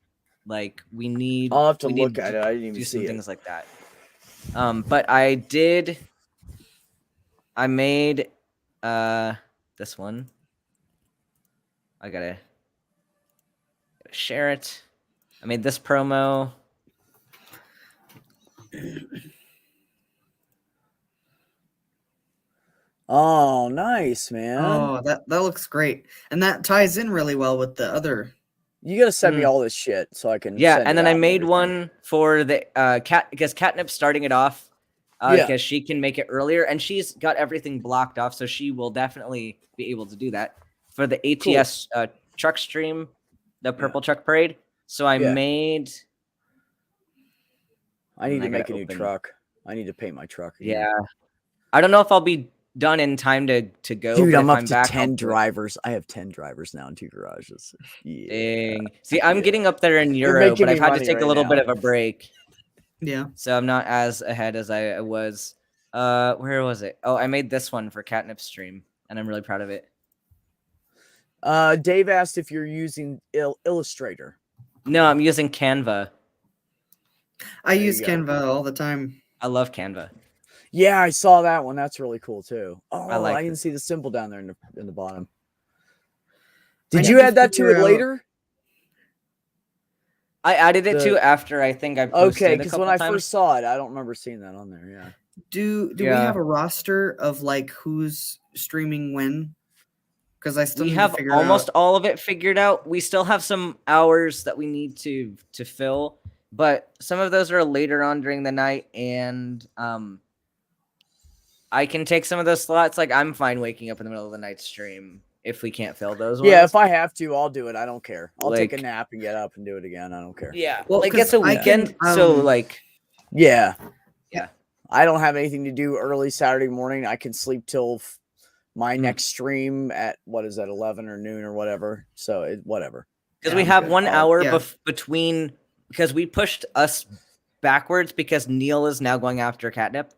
Like we need. I'll have to we look need at to it. I didn't even do some see it. things like that. But I made this one. I gotta share it. I made this promo. Oh, nice, man. Oh, that looks great, and that ties in really well with the other You gotta send me all this shit so I can. Yeah, send and it then I out made everything. one for the cat because Catnip's starting it off. Because she can make it earlier, and she's got everything blocked off, so she will definitely be able to do that for the ATS truck stream, the Purple Truck Parade. So I made. I need to make a new truck. I need to paint my truck again. Yeah, I don't know if I'll be done in time to go. Dude, but I'm if up to back, 10 drivers. I have 10 drivers now in 2 garages. Yeah. Dang. See, I'm getting up there in Euro, but I've had to take a little bit of a break. Yeah. So I'm not as ahead as I was. Where was it? Oh, I made this one for Catnip's stream, and I'm really proud of it. Dave asked if you're using Illustrator. No, I'm using Canva. I use Canva all the time. I love Canva. Yeah, I saw that one. That's really cool too. Oh, I didn't it. see the symbol down there in the bottom. Did you add that to it later? I added it to after I think I posted. Okay, because when I first saw it, I don't remember seeing that on there. Yeah. Do we have a roster of like who's streaming when? Because I still have almost all of it figured out. We still have some hours that we need to fill, but some of those are later on during the night, and I can take some of those slots. Like I'm fine waking up in the middle of the night stream if we can't fill those ones. Yeah, if I have to, I'll do it. I don't care. I'll take a nap and get up and do it again. I don't care. Yeah, well, like it's a weekend, so like yeah. I don't have anything to do early Saturday morning. I can sleep till my next stream at 11 or noon or whatever. So whatever. Because we have 1 hour between, because we pushed us backwards because Neil is now going after Catnip.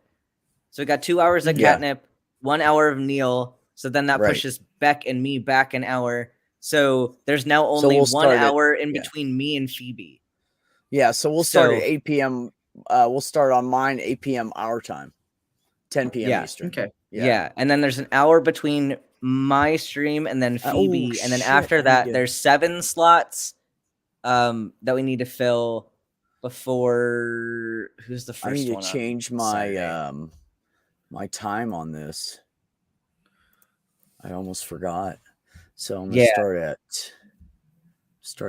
So we got 2 hours of Catnip, 1 hour of Neil. So then that pushes Beck and me back an hour. So there's now only 1 hour in between me and Phoebe. Yeah, so we'll start at 8 p.m. We'll start on mine 8 p.m. our time, 10 p.m. Eastern. Okay. Yeah, and then there's an hour between my stream and then Phoebe, and then after that there's 7 slots that we need to fill before who's the first one? I need to change my my time on this. I almost forgot. So I'm gonna start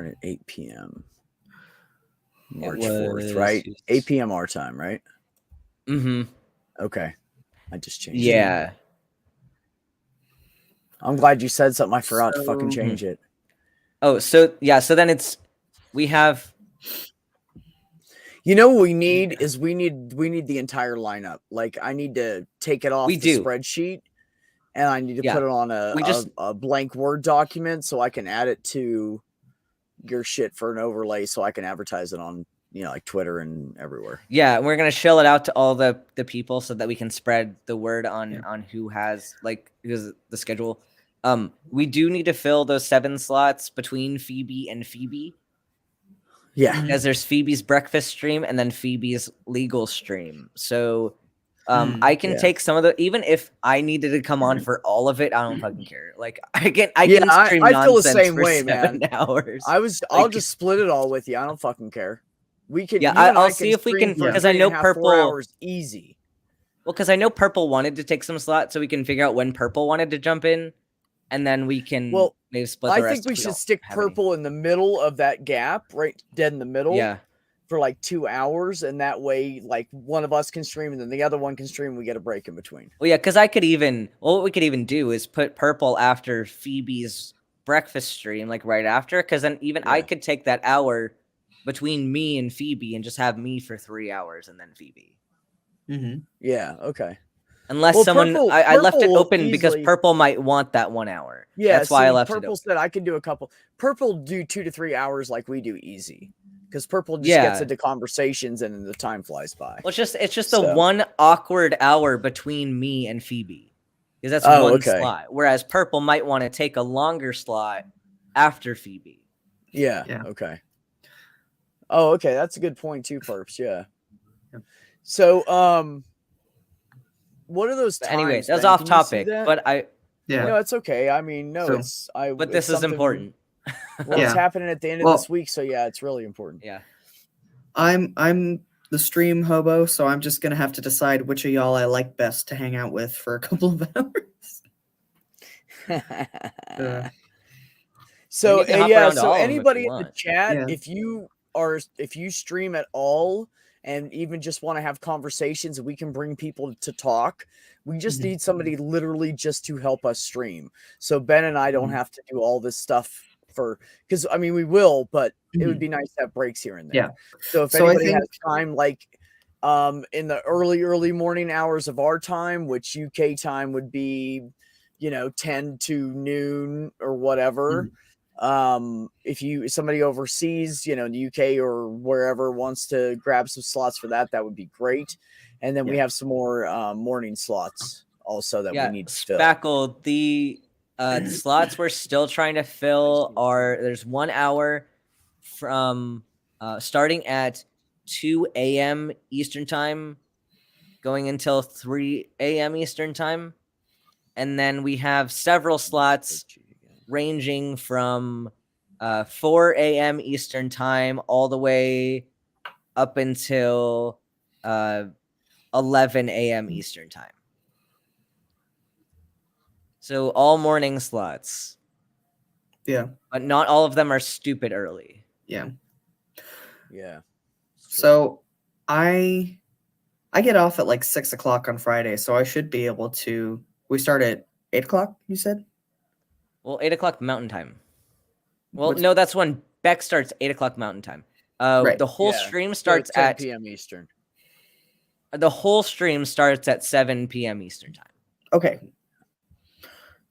at 8 p.m. March 4th, right? 8 p.m. our time, right? Mm-hmm. Okay. I just changed it. Yeah. I'm glad you said something. I forgot to fucking change it. Oh, so then we have. You know what we need is we need the entire lineup. Like I need to take it off the spreadsheet and I need to put it on a blank Word document so I can add it to your shit for an overlay so I can advertise it on, like Twitter and everywhere. Yeah, we're going to shell it out to all the people so that we can spread the word on who has who's the schedule. We do need to fill those 7 slots between Phoebe and Phoebe. Yeah. Because there's Phoebe's breakfast stream and then Phoebe's legal stream. So I can take some of the, even if I needed to come on for all of it, I don't fucking care. Like I can stream I feel the same for way, 7 man. hours. I'll just split it all with you. I don't fucking care. We can. Yeah, I'll see if we can, because I know Purple 4 hours easy. Well, because I know Purple wanted to take some slots, so we can figure out when Purple wanted to jump in, and then we can maybe split the rest. I think we should stick Purple in the middle of that gap, right dead in the middle. Yeah. For 2 hours, and that way, one of us can stream, and then the other one can stream. We get a break in between. Well, yeah, because what we could even do is put Purple after Phoebe's breakfast stream, right after, because then I could take that hour between me and Phoebe and just have me for 3 hours and then Phoebe. Mm-hmm. Yeah. Okay. Unless someone, I left it open because Purple might want that 1 hour. Yeah, that's why I left Purple it open. Said I can do a couple. Purple do 2 to 3 hours like we do easy. Because Purple just gets into conversations and then the time flies by. Well, it's just the 1 awkward hour between me and Phoebe. Because that's one slot. Whereas Purple might want to take a longer slot after Phoebe. Yeah. Okay. Oh, okay. That's a good point too, Perps. Yeah. So, what are those times? Anyway, that's off topic, but no, it's okay. I mean, no, but this is important. Well, it's happening at the end of this week, so it's really important. Yeah. I'm the stream hobo, so I'm just gonna have to decide which of y'all I like best to hang out with for a couple of hours. So can hop yeah, around to so all of 'em if you anybody in the want. chat, Yeah. if you stream at all and even just want to have conversations, we can bring people to talk. We just need somebody literally just to help us stream. So Ben and I don't have to do all this stuff because I mean we will, but it would be nice to have breaks here and there. Yeah. So if So I anybody think- has time, like in the early morning hours of our time, which UK time would be, 10 to noon or whatever. If somebody overseas, in the UK or wherever wants to grab some slots for that, that would be great. And then we have some more morning slots also that we need to fill. Spackle, the slots we're still trying to fill there's 1 hour from starting at 2 a.m. Eastern time going until 3 a.m. Eastern time. And then we have several slots ranging from 4 a.m. Eastern time all the way up until 11 a.m. Eastern time. So all morning slots. Yeah. But not all of them are stupid early. Yeah. Yeah. So I get off at like 6 o'clock on Friday, so I should be able to. We start at 8 o'clock, you said? Well, 8 o'clock Mountain Time. Well, no, that's when Beck starts 8 o'clock Mountain Time. Right. The whole stream starts 10 at p.m. Eastern. The whole stream starts at 7 p.m. Eastern time. Okay.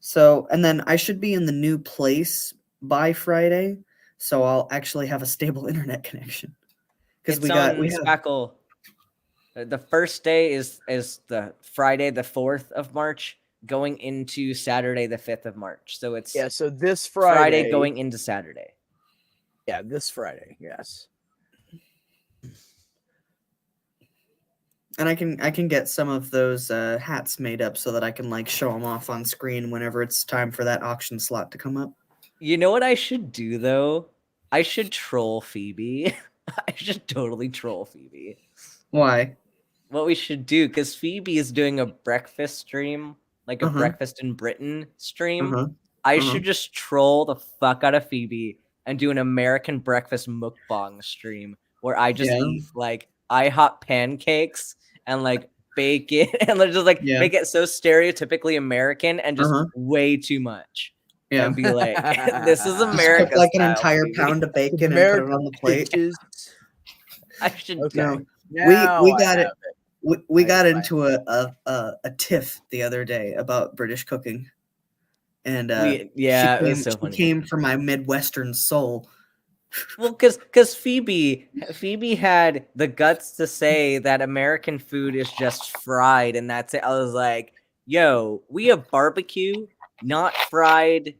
So, and then I should be in the new place by Friday, so I'll actually have a stable internet connection. Because we have Spackle. The first day is the Friday the 4th of March going into Saturday the 5th of March. So it's so this Friday going into Saturday. Yeah, this Friday, yes. And I can get some of those hats made up so that I can like show them off on screen whenever it's time for that auction slot to come up. You know what I should do though? I should troll Phoebe. I should totally troll Phoebe. Why? What we should do, because Phoebe is doing a breakfast stream, like a breakfast in Britain stream. I should just troll the fuck out of Phoebe and do an American breakfast mukbang stream where I just eat like IHOP pancakes and like bake it and just like make it so stereotypically American and just way too much. Yeah. And be like, this is America. Cook like an entire pound of bacon and put it on the plate. I should we got it. We got into a tiff the other day about British cooking, and it came from my Midwestern soul. Well, because Phoebe had the guts to say that American food is just fried and that's it. I was like, yo, we have barbecue, not fried,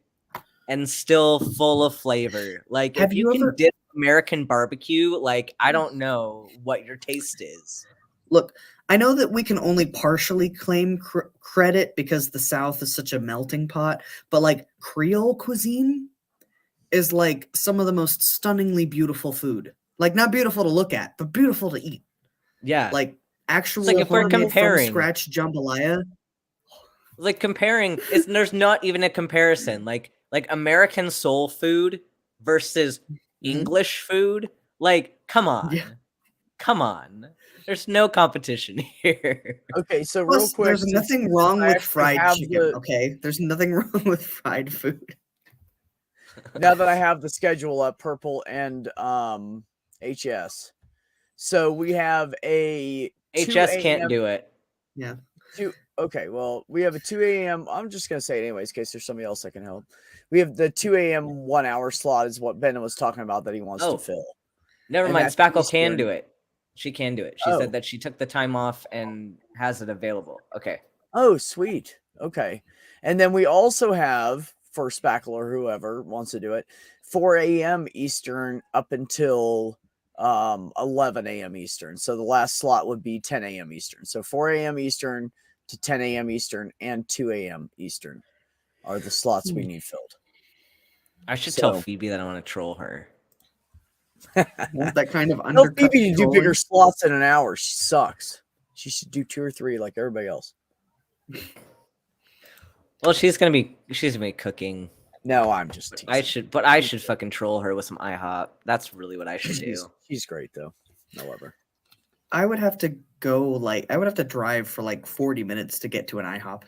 and still full of flavor. Like, if you can dip American barbecue, like, I don't know what your taste is. Look, I know that we can only partially claim credit because the South is such a melting pot, but like Creole cuisine is like some of the most stunningly beautiful food. Like not beautiful to look at, but beautiful to eat. Yeah. Like actual like if we're comparing from scratch jambalaya. Like comparing, there's not even a comparison. Like American soul food versus English food. Like, come on. Yeah. Come on. There's no competition here. Okay, so real quick. There's nothing wrong with fried chicken, okay? There's nothing wrong with fried food. Now that I have the schedule up, Purple and HS. So we have a HS can't do it. Yeah. Okay, well, we have a 2 a.m. I'm just going to say it anyways, in case there's somebody else that can help. We have the 2 a.m. 1 hour slot is what Ben was talking about that he wants to fill. Never mind. Spackle can do it. She can do it. She said that she took the time off and has it available. Okay. Oh, sweet. Okay. And then we also have, for Spackle or whoever wants to do it, 4 a.m. Eastern up until 11 a.m. Eastern. So the last slot would be 10 a.m. Eastern. So 4 a.m. Eastern to 10 a.m. Eastern and 2 a.m. Eastern are the slots we need filled. I should tell Phoebe that I want to troll her. That kind of Tell Phoebe to do bigger slots in an hour. She sucks. She should do 2 or 3 like everybody else. Well, she's gonna be cooking. No, I'm just teasing. I should fucking troll her with some IHOP. That's really what I should do. She's great though. I love her. I would have to drive for like 40 minutes to get to an IHOP.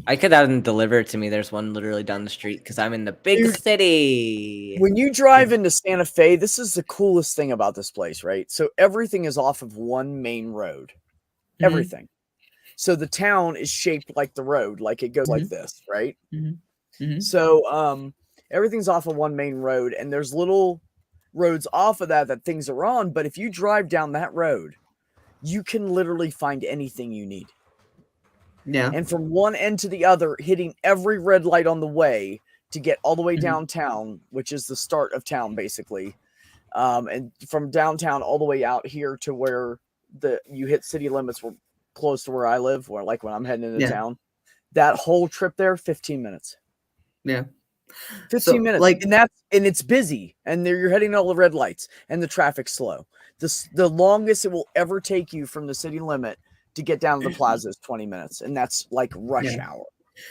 I could have them deliver it to me. There's one literally down the street because I'm in the big city. When you drive into Santa Fe, this is the coolest thing about this place, right? So everything is off of one main road. Mhm. Everything. So the town is shaped like the road, like it goes like this, right? So everything's off of one main road, and there's little roads off of that things are on. But if you drive down that road, you can literally find anything you need. Yeah. And from one end to the other, hitting every red light on the way to get all the way downtown, which is the start of town, basically. And from downtown all the way out here to where you hit city limits, were close to where I live, where like when I'm heading into town. That whole trip there, 15 minutes. Yeah. 15 minutes. Like, and it's busy, and you're hitting all the red lights, and the traffic's slow. The longest it will ever take you from the city limit to get down to the plaza is 20 minutes, and that's like rush hour.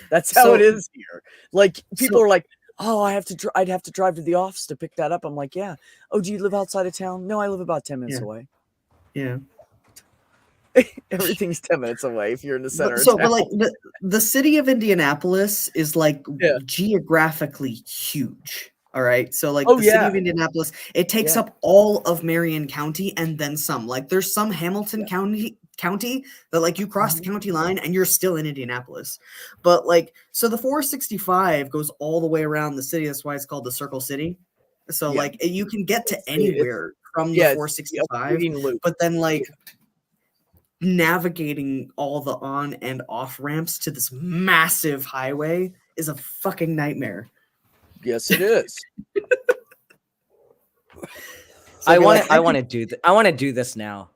That's how it is here. Like people are like, "Oh, I'd have to drive to the office to pick that up." I'm like, "Yeah." "Oh, do you live outside of town?" "No, I live about 10 minutes away." Yeah. Everything's 10 minutes away if you're in the center. But like the city of Indianapolis is like geographically huge. All right. So like the city of Indianapolis, it takes up all of Marion County and then some. Like there's some Hamilton County that like you cross the county line and you're still in Indianapolis. But like so the 465 goes all the way around the city. That's why it's called the Circle City. So like you can get to anywhere from the 465. But then like navigating all the on and off ramps to this massive highway is a fucking nightmare. Yes, it is. I want to do this now.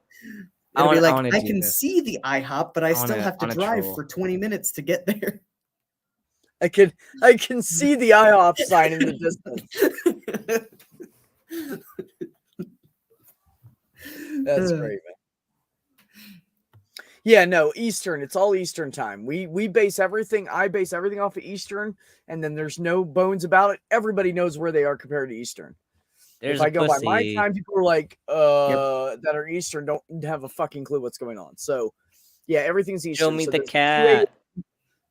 I can see the IHOP, but I still have to drive for 20 minutes to get there. I can see the IHOP sign in the distance. That's great, man. Yeah, no, Eastern. It's all Eastern time. I base everything off of Eastern, and then there's no bones about it. Everybody knows where they are compared to Eastern. If I go by my time, people are like, that are Eastern don't have a fucking clue what's going on. So, yeah, everything's Eastern. Show me the cat.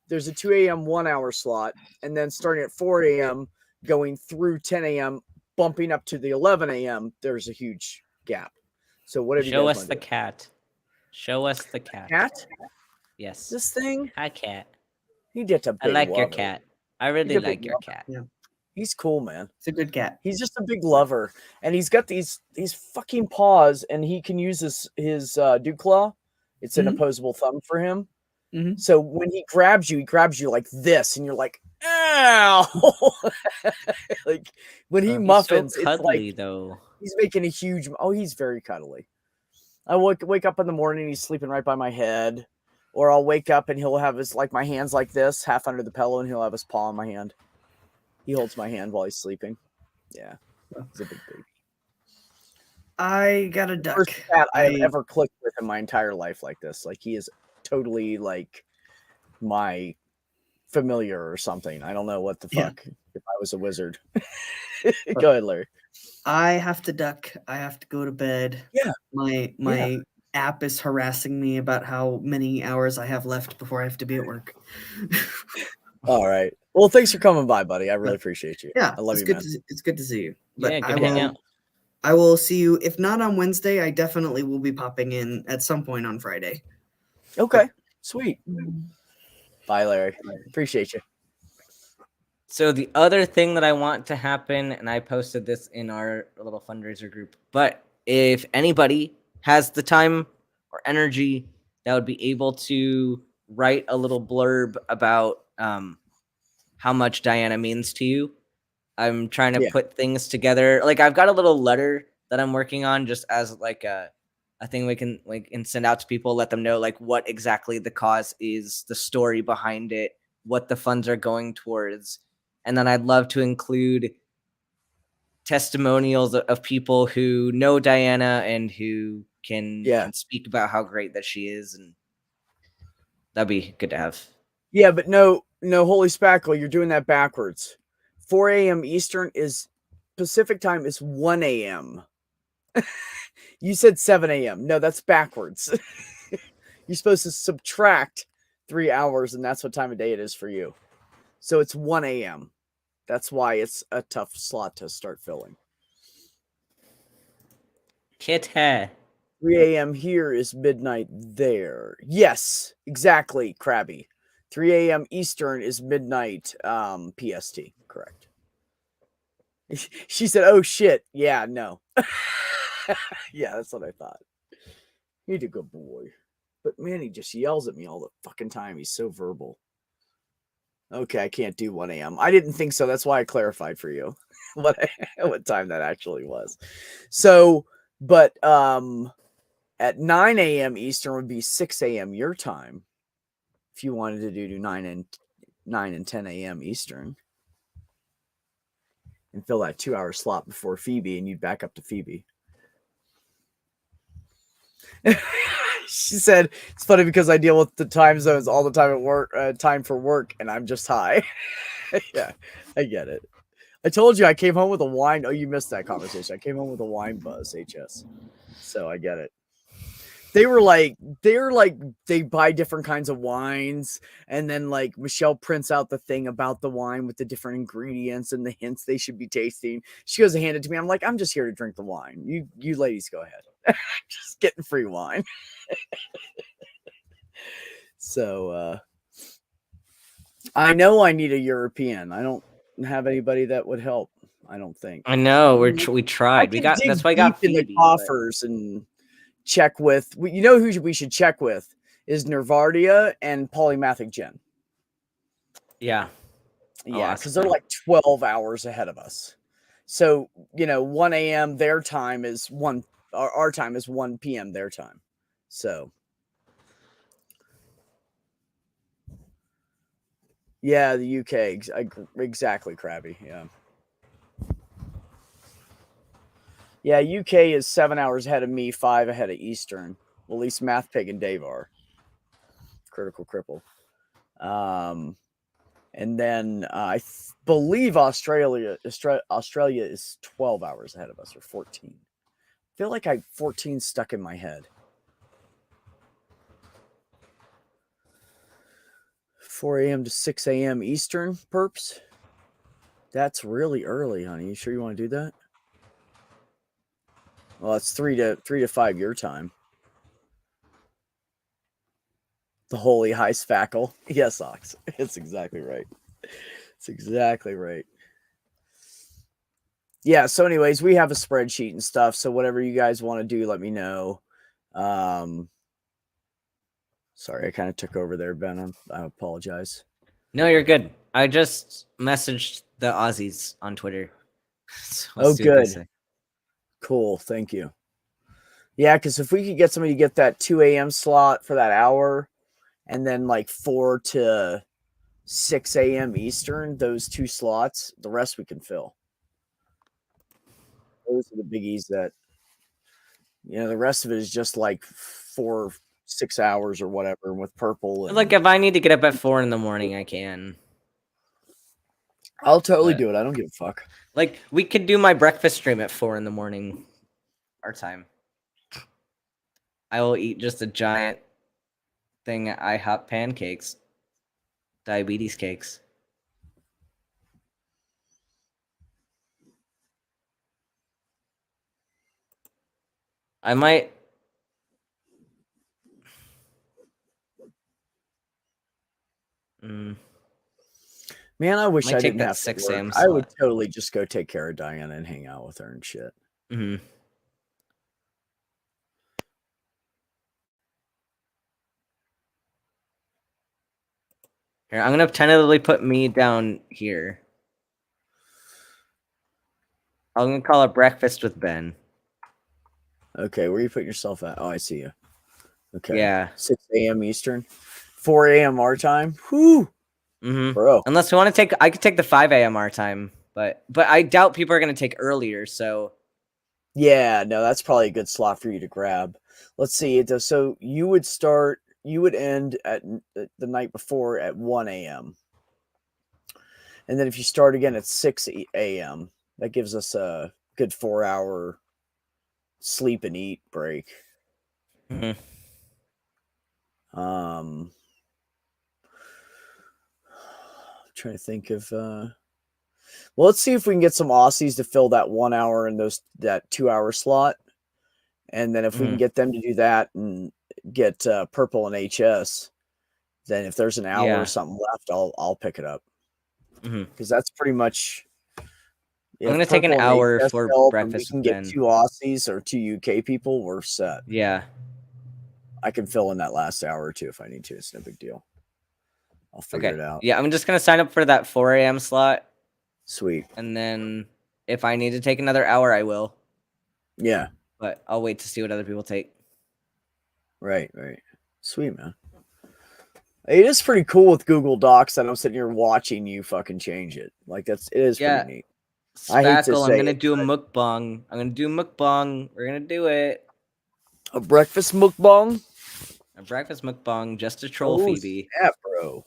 There's a 2 a.m. 1 hour slot, and then starting at 4 a.m., going through 10 a.m., bumping up to the 11 a.m., there's a huge gap. So, whatever you show us the cat. Show us the cat. Cat? Yes. This thing? Hi, cat. He gets a big I like lover. your cat. I really like your cat. Yeah. He's cool, man. It's a good cat. He's just a big lover, and he's got these fucking paws, and he can use his dew claw. It's an opposable thumb for him. So when he grabs you like this, and you're like, ow! Like when he muffins, so cuddly, it's like though. He's making a huge. Oh, he's very cuddly. I wake up in the morning, he's sleeping right by my head, or I'll wake up and he'll have my hands like this, half under the pillow, and he'll have his paw on my hand. He holds my hand while he's sleeping. Yeah, he's a big baby. I got a duck. First cat I've ever clicked with in my entire life like this. Like he is totally like my familiar or something. I don't know what the fuck. If I was a wizard. Go ahead, Larry. I have to duck. I have to go to bed. Yeah. My app is harassing me about how many hours I have left before I have to be at work. All right. Well, thanks for coming by, buddy. I really appreciate you. Yeah, I love you, man. It's good to see you. But yeah, good hang out. I will see you. If not on Wednesday, I definitely will be popping in at some point on Friday. Okay. Sweet. Bye, Larry. Appreciate you. So the other thing that I want to happen, and I posted this in our little fundraiser group, but if anybody has the time or energy that would be able to write a little blurb about how much Diana means to you, I'm trying to put things together. Like I've got a little letter that I'm working on just as like a thing we can and send out to people, let them know like what exactly the cause is, the story behind it, what the funds are going towards. And then I'd love to include testimonials of people who know Diana and who can speak about how great that she is. And that'd be good to have. Yeah, but no, No, Holy Spackle, you're doing that backwards. 4 a.m. Eastern is Pacific time is 1 a.m. You said 7 a.m. No, that's backwards. You're supposed to subtract 3 hours, and that's what time of day it is for you. So it's 1 a.m. That's why it's a tough slot to start filling. Kit hair. 3 a.m. here is midnight there. Yes, exactly, Krabby. 3 a.m. Eastern is midnight PST. Correct. She said, oh, shit. Yeah, no. Yeah, that's what I thought. He's a good boy. But, man, he just yells at me all the fucking time. He's so verbal. Okay, I can't do 1 a.m. I didn't think so. That's why I clarified for you what time that actually was. So, but at 9 a.m. Eastern would be 6 a.m. your time. If you wanted to do 9 and 10 a.m. Eastern. And fill that 2-hour slot before Phoebe, and you'd back up to Phoebe. She said, it's funny because I deal with the time zones all the time at work, time for work, and I'm just high. Yeah, I get it. I told you I came home with a wine. Oh, you missed that conversation. I came home with a wine buzz, HS. So I get it. They're like, they buy different kinds of wines, and then like Michelle prints out the thing about the wine with the different ingredients and the hints they should be tasting. She goes to hand it to me. I'm like, I'm just here to drink the wine. You ladies go ahead. Just getting free wine. So I know I need a European. I don't have anybody that would help. I don't think. I know we tried. That's why I got Phoebe, in the coffers and check with. You know who we should check with is Nervardia and Polymathic Jen. Yeah. Yeah, because they're like 12 hours ahead of us. So 1 a.m. their time is our time is 1 p.m. their time. So. Yeah, the UK. Exactly, Krabby. Yeah. Yeah, UK is 7 hours ahead of me, 5 ahead of Eastern. Well, at least Math Pig and Dave are. Critical Cripple. And then I believe Australia is 12 hours ahead of us, or 14. I feel like 14 stuck in my head. 4 a.m. to 6 a.m. Eastern, perps. That's really early, honey. You sure you want to do that? Well, it's 3 to 5 your time. The holy high spackle. Yes, Ox. It's exactly right. It's exactly right. Yeah, so anyways, we have a spreadsheet and stuff. So whatever you guys want to do, let me know. Sorry, I kind of took over there, Ben. I apologize. No, you're good. I just messaged the Aussies on Twitter. So oh, good. Cool. Thank you. Yeah, because if we could get somebody to get that 2 a.m. slot for that hour, and then like 4 to 6 a.m. Eastern, those 2 slots, the rest we can fill. Those are the biggies that, the rest of it is just like 4-6 hours or whatever with purple. Like if I need to get up at 4 in the morning, I can. I'll totally do it. I don't give a fuck. Like we could do my breakfast stream at 4 in the morning, our time. I will eat just a giant thing of IHOP pancakes, diabetes cakes. I might. Man, I wish I didn't have 6 a.m. I would totally just go take care of Diana and hang out with her and shit. Mm-hmm. Here, I'm gonna tentatively put me down here. I'm gonna call it breakfast with Ben. Okay, where are you putting yourself at? Oh, I see you. Okay. Yeah. 6 a.m. Eastern, 4 a.m. our time. Whoo. Mm-hmm. Bro. Unless we want to take, I could take the 5 a.m. our time, but I doubt people are gonna take earlier. So. Yeah, no, that's probably a good slot for you to grab. Let's see. So you would end at the night before at 1 a.m. And then if you start again at 6 a.m., that gives us a good 4-hour sleep and eat break. Mm-hmm. I'm trying to think of well, let's see if we can get some Aussies to fill that 1 hour and that 2-hour slot. And then if we can get them to do that and get Purple and HS, then if there's an hour or something left, I'll pick it up. Because that's pretty much. I'm gonna take an hour for breakfast. We can get 2 Aussies or 2 UK people. We're set. Yeah, I can fill in that last hour or two if I need to. It's no big deal. I'll figure it out. Yeah, I'm just gonna sign up for that 4 a.m. slot. Sweet. And then if I need to take another hour, I will. Yeah. But I'll wait to see what other people take. Right. Sweet, man. It is pretty cool with Google Docs that I'm sitting here watching you fucking change it. Like it is pretty neat. Spackle, I'm gonna do a mukbang. We're gonna do it. A breakfast mukbang? A breakfast mukbang just to troll Phoebe. Yeah, bro.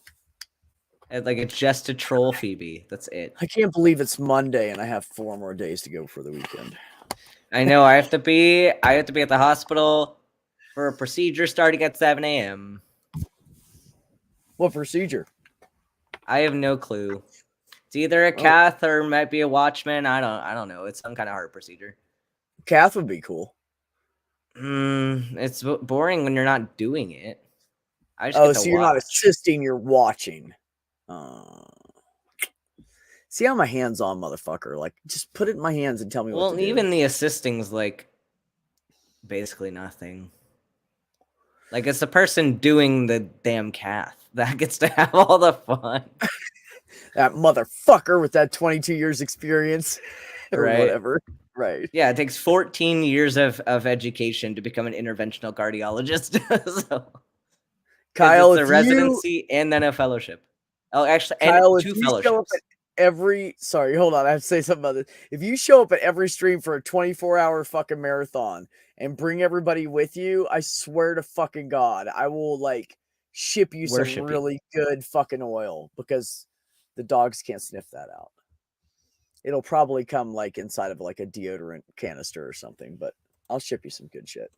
Like it's just to troll Phoebe. That's it. I can't believe it's Monday and I have 4 more days to go for the weekend. I know. I have to be at the hospital for a procedure starting at 7 a.m. What procedure? I have no clue. It's either a cath or might be a Watchman. I don't know. It's some kind of heart procedure. Cath would be cool. It's boring when you're not doing it. So you're not assisting, you're watching. See how my hands-on, motherfucker. Like, just put it in my hands and tell me what to do. Well, even the assisting's like basically nothing. Like, it's the person doing the damn cath that gets to have all the fun. That motherfucker with that 22 years experience or whatever. Right. Yeah, it takes 14 years of education to become an interventional cardiologist. So, Kyle, it's a residency and then a fellowship. Oh, actually, Kyle, and 2 fellowships. Sorry, hold on. I have to say something about this. If you show up at every stream for a 24-hour fucking marathon and bring everybody with you, I swear to fucking God, I will like ship you some really good fucking oil because the dogs can't sniff that out. It'll probably come like inside of like a deodorant canister or something, but I'll ship you some good shit.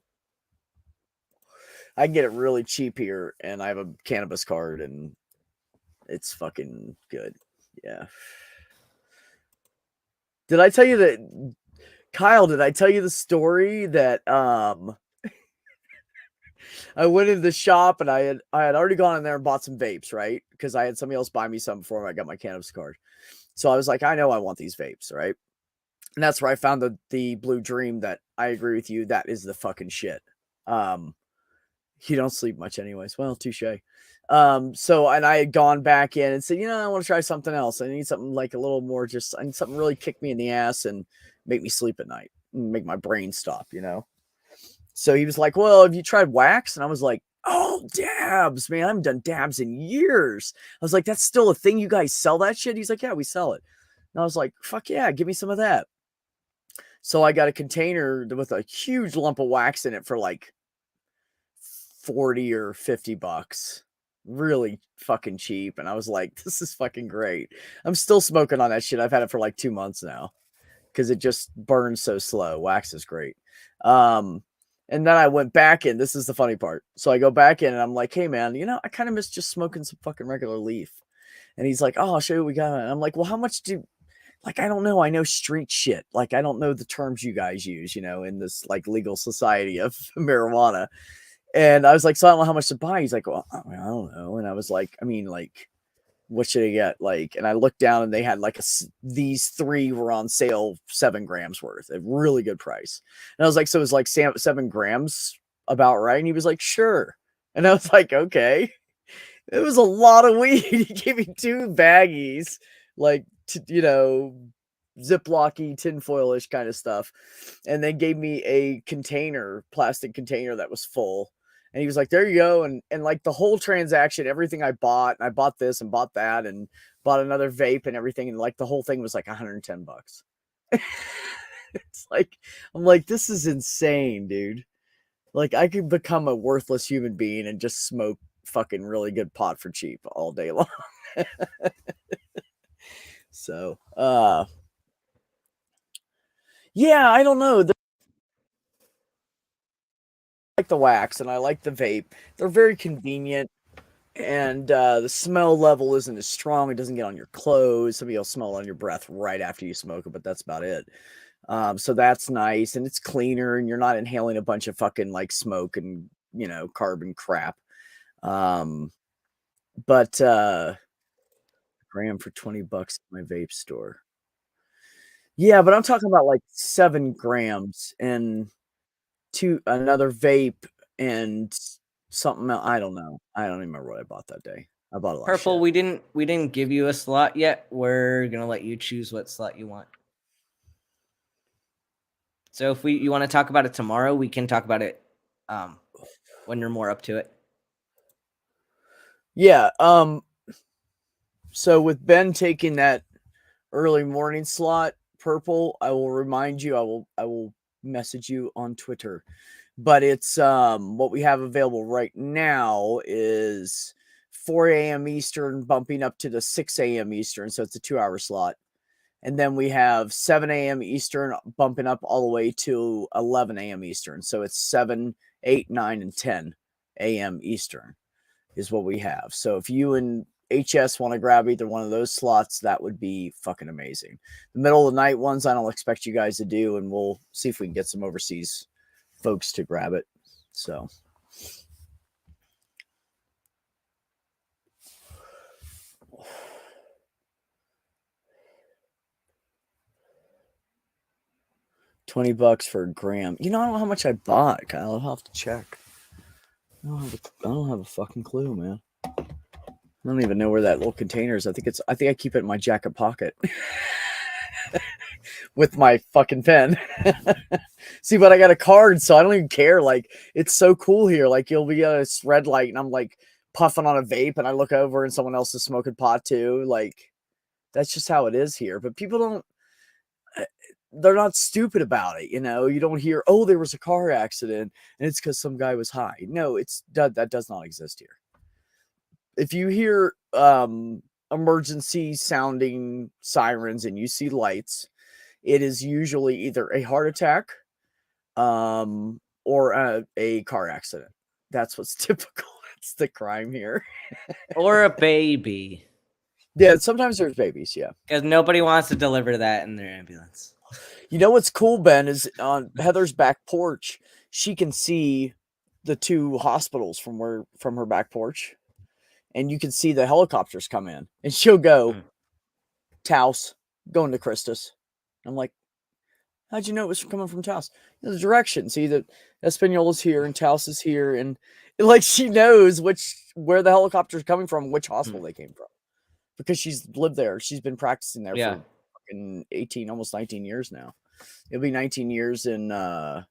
I can get it really cheap here, and I have a cannabis card, and it's fucking good. Yeah. Did I tell you that, Kyle, did I tell you the story that I went into the shop and I had already gone in there and bought some vapes, right? Because I had somebody else buy me some before I got my cannabis card. So I was like, I know I want these vapes, right? And that's where I found the Blue Dream that I agree with you. That is the fucking shit. You don't sleep much anyways. Well, touche. So, and I had gone back in and said, I want to try something else. I need something like a little more I need something really kick me in the ass and make me sleep at night and make my brain stop, So he was like, well, have you tried wax? And I was like, oh, dabs, man. I haven't done dabs in years. I was like, that's still a thing. You guys sell that shit? He's like, yeah, we sell it. And I was like, fuck yeah, give me some of that. So I got a container with a huge lump of wax in it for like 40 or 50 bucks. Really fucking cheap. And I was like, this is fucking great. I'm still smoking on that shit. I've had it for like 2 months now because it just burns so slow. Wax is great. And then I went back in. This is the funny part. So I go back in and I'm like, hey man, I kind of miss just smoking some fucking regular leaf. And he's like, oh, I'll show you what we got. And I'm like, well, how much I don't know. I know street shit. Like, I don't know the terms you guys use, in this like legal society of marijuana. And I was like, so I don't know how much to buy. He's like, well, I don't know. And I was like, what should I get? And I looked down and they had these 3 were on sale, 7 grams worth, a really good price. And I was like, so it was like 7 grams about right. And he was like, sure. And I was like, okay. It was a lot of weed. He gave me 2 baggies, Ziplocky, tinfoil-ish kind of stuff. And then gave me a plastic container that was full. And he was like, there you go. And like the whole transaction, everything I bought, and I bought this and bought that and bought another vape and everything. And like the whole thing was like $110. It's like, I'm like, this is insane, dude. Like I could become a worthless human being and just smoke fucking really good pot for cheap all day long. So, yeah, I don't know. I like the wax and I like the vape. They're very convenient. And the smell level isn't as strong. It doesn't get on your clothes. Some of you'll smell on your breath right after you smoke it, but that's about it. So that's nice, and it's cleaner, and you're not inhaling a bunch of fucking like smoke and carbon crap. But gram for $20 at my vape store. Yeah, but I'm talking about like 7 grams and another vape and something else. I don't know. I don't even remember what I bought that day. I bought a lot Purple, of shit. we didn't give you a slot yet. We're gonna let you choose what slot you want. So if you want to talk about it tomorrow, we can talk about it when you're more up to it. Yeah. So with Ben taking that early morning slot, Purple, I will remind you. I will message you on Twitter. But it's what we have available right now is 4 a.m. Eastern bumping up to the 6 a.m. Eastern. So it's a 2-hour slot. And then we have 7 a.m. Eastern bumping up all the way to 11 a.m. Eastern. So it's 7, 8, 9, and 10 a.m. Eastern is what we have. So if you and HS want to grab either one of those slots, that would be fucking amazing. The middle of the night ones, I don't expect you guys to do, and we'll see if we can get some overseas folks to grab it. So $20 for a gram. I don't know how much I bought, Kyle. I'll have to check. I don't have a fucking clue, man. I don't even know where that little container is. I think I keep it in my jacket pocket with my fucking pen. See, but I got a card, so I don't even care. Like, it's so cool here. Like, you'll be at a red light, and I'm like puffing on a vape, and I look over, and someone else is smoking pot too. Like, that's just how it is here. But people don't. They're not stupid about it. You don't hear, oh, there was a car accident and it's because some guy was high. No, that does not exist here. If you hear emergency sounding sirens and you see lights, it is usually either a heart attack or a car accident. That's what's typical. That's the crime here. Or a baby. Yeah, sometimes there's babies, yeah. Because nobody wants to deliver that in their ambulance. You know what's cool, Ben, is on Heather's back porch, she can see the 2 hospitals from her back porch. And you can see the helicopters come in. And she'll go, Taos, going to Christus. I'm like, how'd you know it was coming from Taos? The direction. See that Espanola's here and Taos is here. And like she knows where the helicopter's coming from, which hospital they came from. Because she's lived there. She's been practicing there for fucking 18, almost 19 years now. It'll be 19 years in I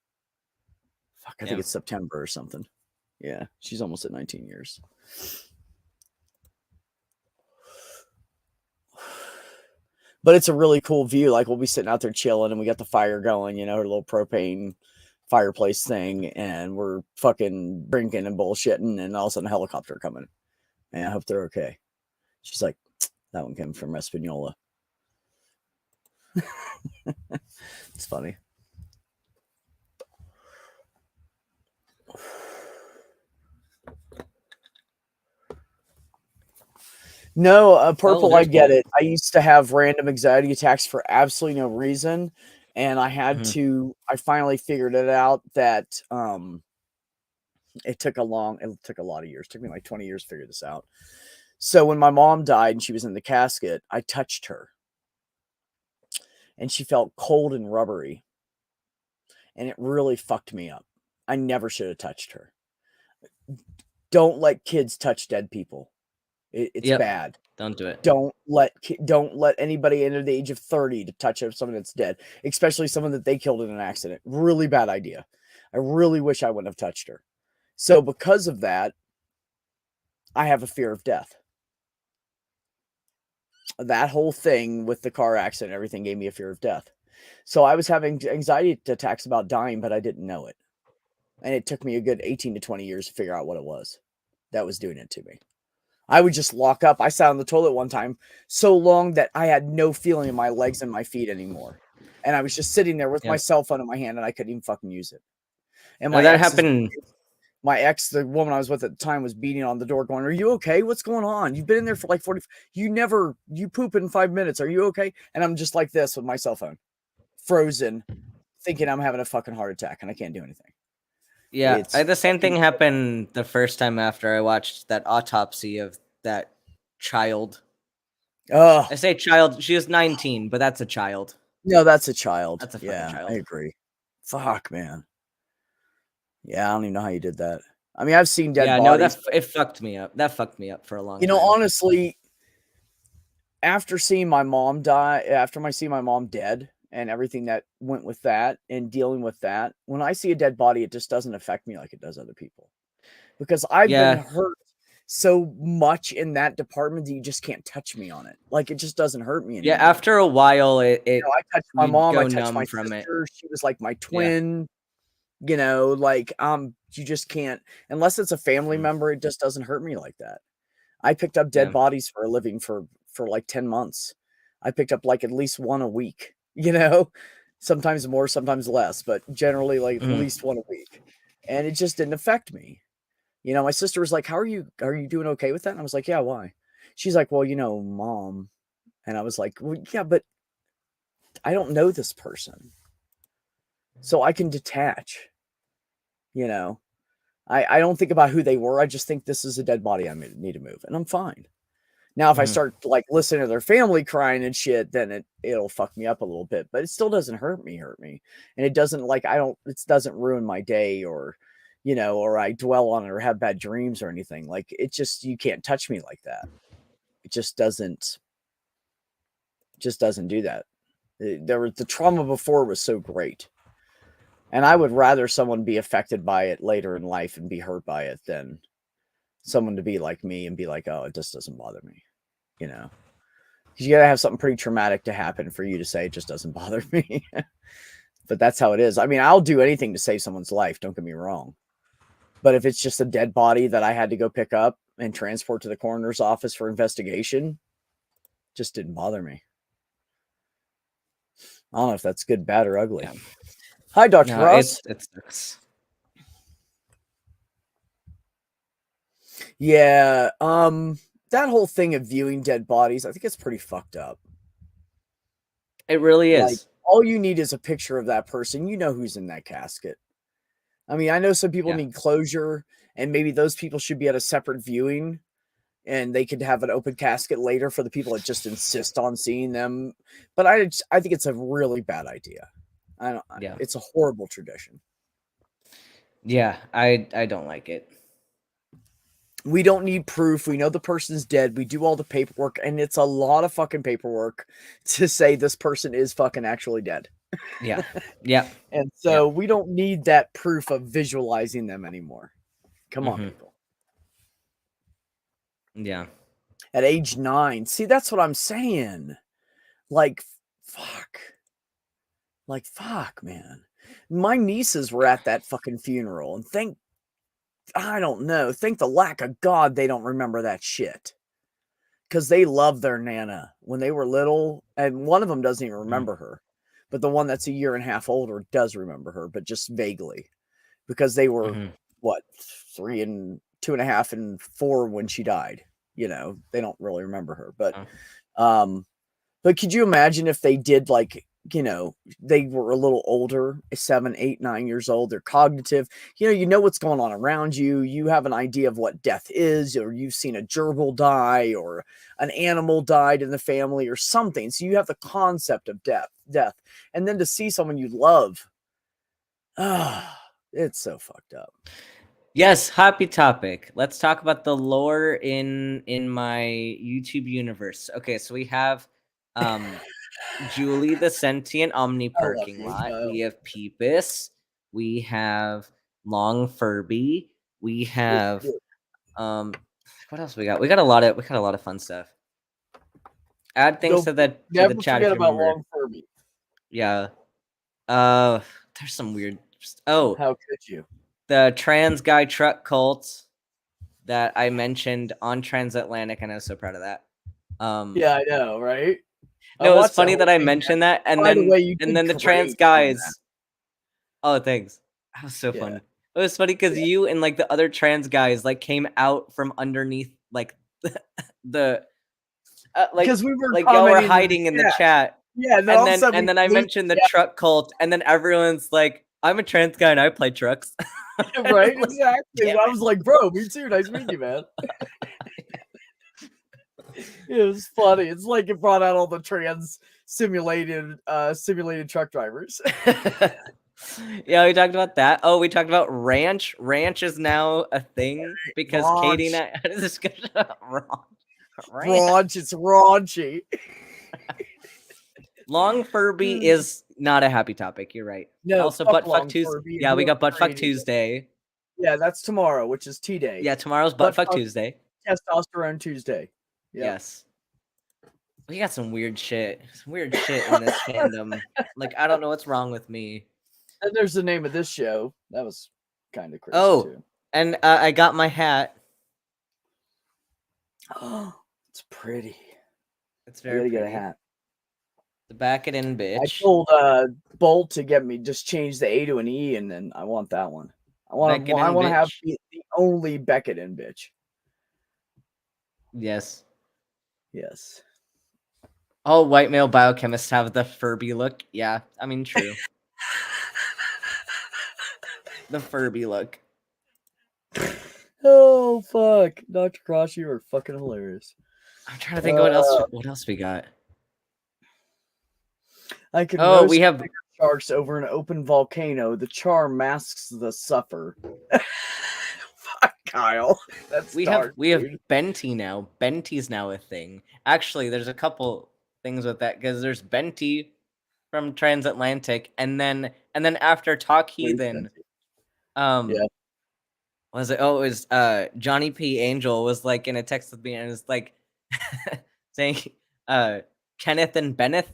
think it's September or something. Yeah, she's almost at 19 years. But it's a really cool view. Like, we'll be sitting out there chilling and we got the fire going, her little propane fireplace thing, and we're fucking drinking and bullshitting, and all of a sudden a helicopter coming. And I hope they're okay. She's like, that one came from Espanola. It's funny. No, Purple, I get it. I used to have random anxiety attacks for absolutely no reason. And I had I finally figured it out that it took a lot of years. It took me like 20 years to figure this out. So when my mom died and she was in the casket, I touched her. And she felt cold and rubbery. And it really fucked me up. I never should have touched her. Don't let kids touch dead people. It's bad. Don't do it. Don't let anybody under the age of 30 to touch someone that's dead, especially someone that they killed in an accident. Really bad idea. I really wish I wouldn't have touched her. So because of that, I have a fear of death. That whole thing with the car accident, everything gave me a fear of death. So I was having anxiety attacks about dying, but I didn't know it. And it took me a good 18 to 20 years to figure out what it was that was doing it to me. I would just lock up. I sat on the toilet one time so long that I had no feeling in my legs and my feet anymore. And I was just sitting there with my cell phone in my hand and I couldn't even fucking use it. And that happened. My ex, the woman I was with at the time, was beating on the door going, "Are you okay? What's going on? You've been in there for like 40, you poop in 5 minutes. Are you okay?" And I'm just like this with my cell phone, frozen, thinking I'm having a fucking heart attack and I can't do anything. Yeah, the same thing happened the first time after I watched that autopsy of that child. I say child, she was 19, but that's a child. No, that's a child. That's a fucking child. I agree. Fuck, man. Yeah, I don't even know how you did that. I mean, I've seen dead bodies. No, it fucked me up. That fucked me up for a long time. You know, honestly, after seeing my mom die, after I see my mom dead and everything that went with that and dealing with that, when I see a dead body, it just doesn't affect me like it does other people. Because I've been hurt so much in that department that you just can't touch me on it. Like, it just doesn't hurt me anymore. Yeah, after a while, I touched my mom, I touched my sister. She was like my twin. You know, like, you just can't, unless it's a family member, it just doesn't hurt me like that. I picked up dead bodies for a living for like 10 months. I picked up like at least one a week, you know, sometimes more, sometimes less, but generally like at least one a week. And it just didn't affect me. You know, my sister was like, are you doing okay with that? And I was like, yeah, why? She's like, well, you know, Mom. And I was like, well, yeah, but I don't know this person. So I can detach, you know. I don't think about who they were. I just think this is a dead body I need to move, and I'm fine. Now, if I start like listening to their family crying and shit, then it'll fuck me up a little bit, but it still doesn't hurt me. And it doesn't like, it doesn't ruin my day or, you know, or I dwell on it or have bad dreams or anything. Like, it just, you can't touch me like that. It just doesn't do that. The trauma before was so great. And I would rather someone be affected by it later in life and be hurt by it than someone to be like me and be like, oh, it just doesn't bother me, you know? Because you got to have something pretty traumatic to happen for you to say it just doesn't bother me. But that's how it is. I mean, I'll do anything to save someone's life, don't get me wrong. But if it's just a dead body that I had to go pick up and transport to the coroner's office for investigation, just didn't bother me. I don't know if that's good, bad, or ugly. Yeah. Hi, Dr. Ross. It sucks. Yeah, that whole thing of viewing dead bodies, I think it's pretty fucked up. It really is. Like, all you need is a picture of that person. You know who's in that casket. I mean, I know some people need closure, and maybe those people should be at a separate viewing, and they could have an open casket later for the people that just insist on seeing them. But I think it's a really bad idea. It's a horrible tradition. Yeah, I don't like it. We don't need proof. We know the person's dead. We do all the paperwork, and it's a lot of fucking paperwork to say this person is fucking actually dead. Yeah. Yeah. And so we don't need that proof of visualizing them anymore. Come on, people. Yeah. At age 9. See, that's what I'm saying. Like, fuck. Like, fuck, man. My nieces were at that fucking funeral, and thank the lack of God they don't remember that shit. Because they love their Nana when they were little, and one of them doesn't even remember her. But the one that's a year and a half older does remember her, but just vaguely. Because they were, 3 and 2.5 and 4 when she died. You know, they don't really remember her. But could you imagine if they did, like, you know, they were a little older, 7, 8, 9 years old, they're cognitive, you know what's going on around you. You have an idea of what death is, or you've seen a gerbil die, or an animal died in the family or something. So you have the concept of death. And then to see someone you love, it's so fucked up. Yes, happy topic. Let's talk about the lore in my YouTube universe. Okay, so we have Julie the Sentient Omni Parking Lot. We have Peepus. We have Long Furby. We have what else we got? We got a lot of fun stuff. Add things to the chat. Never forget about Long Furby. Yeah. There's some weird. Oh, how could you? The trans guy truck cult. that I mentioned on Transatlantic, and I was so proud of that. Yeah, I know, right? No, it was funny that I mentioned that, and By the then way, you and did then the great trans on guys. Oh, thanks. That was so Yeah. fun. It was funny because you and like the other trans guys like came out from underneath like the like because we were like y'all were commenting hiding in the chat. Yeah, And all of a sudden then I we- mentioned the truck cult, and then everyone's like, "I'm a trans guy and I play trucks." right, Like, exactly. damn I it. was like, bro, me too. Nice meeting you, man. It was funny. It's like it brought out all the trans simulated truck drivers. Yeah, we talked about that. Oh, we talked about ranch. Ranch is now a thing because Katie and I had a discussion about Raunch, it's raunchy. Long Furby is not a happy topic. You're right. No, also, butt fuck Tuesday. Yeah, we got butt fuck Tuesday. Yeah, that's tomorrow, which is T Day. Yeah, tomorrow's butt fuck Tuesday. Testosterone Tuesday. Yep. Yes. We got some weird shit. Some weird shit in this fandom. Like, I don't know what's wrong with me. And there's the name of this show. That was kind of crazy too. And I got my hat. Oh, it's pretty. It's very pretty. Get a hat. The back it in, bitch. I told Bolt to get me just change the A to an E, and then I want that one. I want to have the only Beckett in bitch. Yes. Yes. All white male biochemists have the Furby look. Yeah, I mean, true. The Furby look. Oh fuck, Dr. Cross, you are fucking hilarious. I'm trying to think of what else we got. I can. Oh, we have sharks over an open volcano. The char masks the suffer. Fuck, Kyle. We have Benty now. Benty's now a thing. Actually, there's a couple things with that because there's Benty from Transatlantic, and then after Talk Heathen, was it? Oh, it was Johnny P. Angel was like in a text with me and was like saying Kenneth and Benneth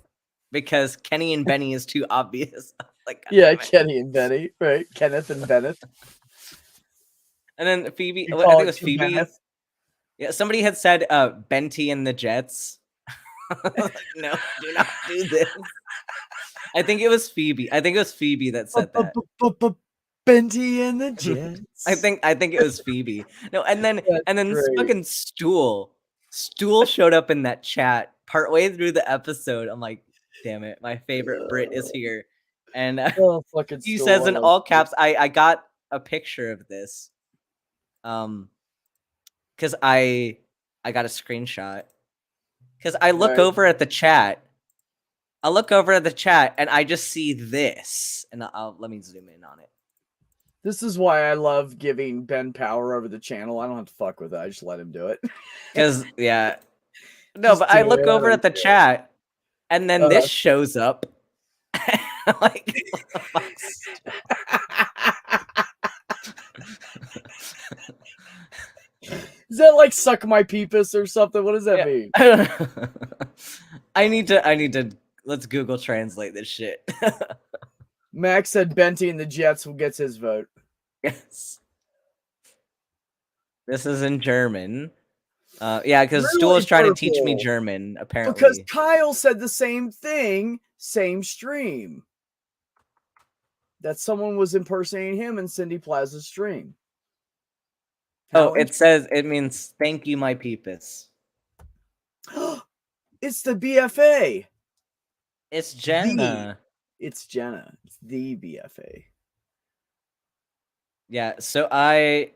because Kenny and Benny is too obvious. Like, Kenny and Benny, right? Kenneth and Bennett. And then Phoebe, I think it was Phoebe. Bennett? Yeah, somebody had said Benty and the Jets. No, do not do this. I think it was Phoebe. That said that. Benty and the Jets. I think it was Phoebe. No, and then fucking Stool showed up in that chat partway through the episode. I'm like, damn it, my favorite Brit is here. And he says in all caps, I got a picture of this. Because I got a screenshot. Because I look over at the chat. And I just see this. And let me zoom in on it. This is why I love giving Ben power over the channel. I don't have to fuck with it. I just let him do it. Because, yeah. No, but I look over at the chat, and then this shows up. Like, what the fuck? Is that like suck my peepus or something? What does that mean? I need to let's Google translate this shit. Max said Benty and the Jets will get his vote. Yes. This is in German. Yeah, because Stool is trying to teach me German, apparently. Because Kyle said the same thing, same stream. That someone was impersonating him in Cindy Plaza's stream. It means thank you, my peepus. It's the BFA. It's Jenna. It's Jenna. It's the BFA. Yeah, so I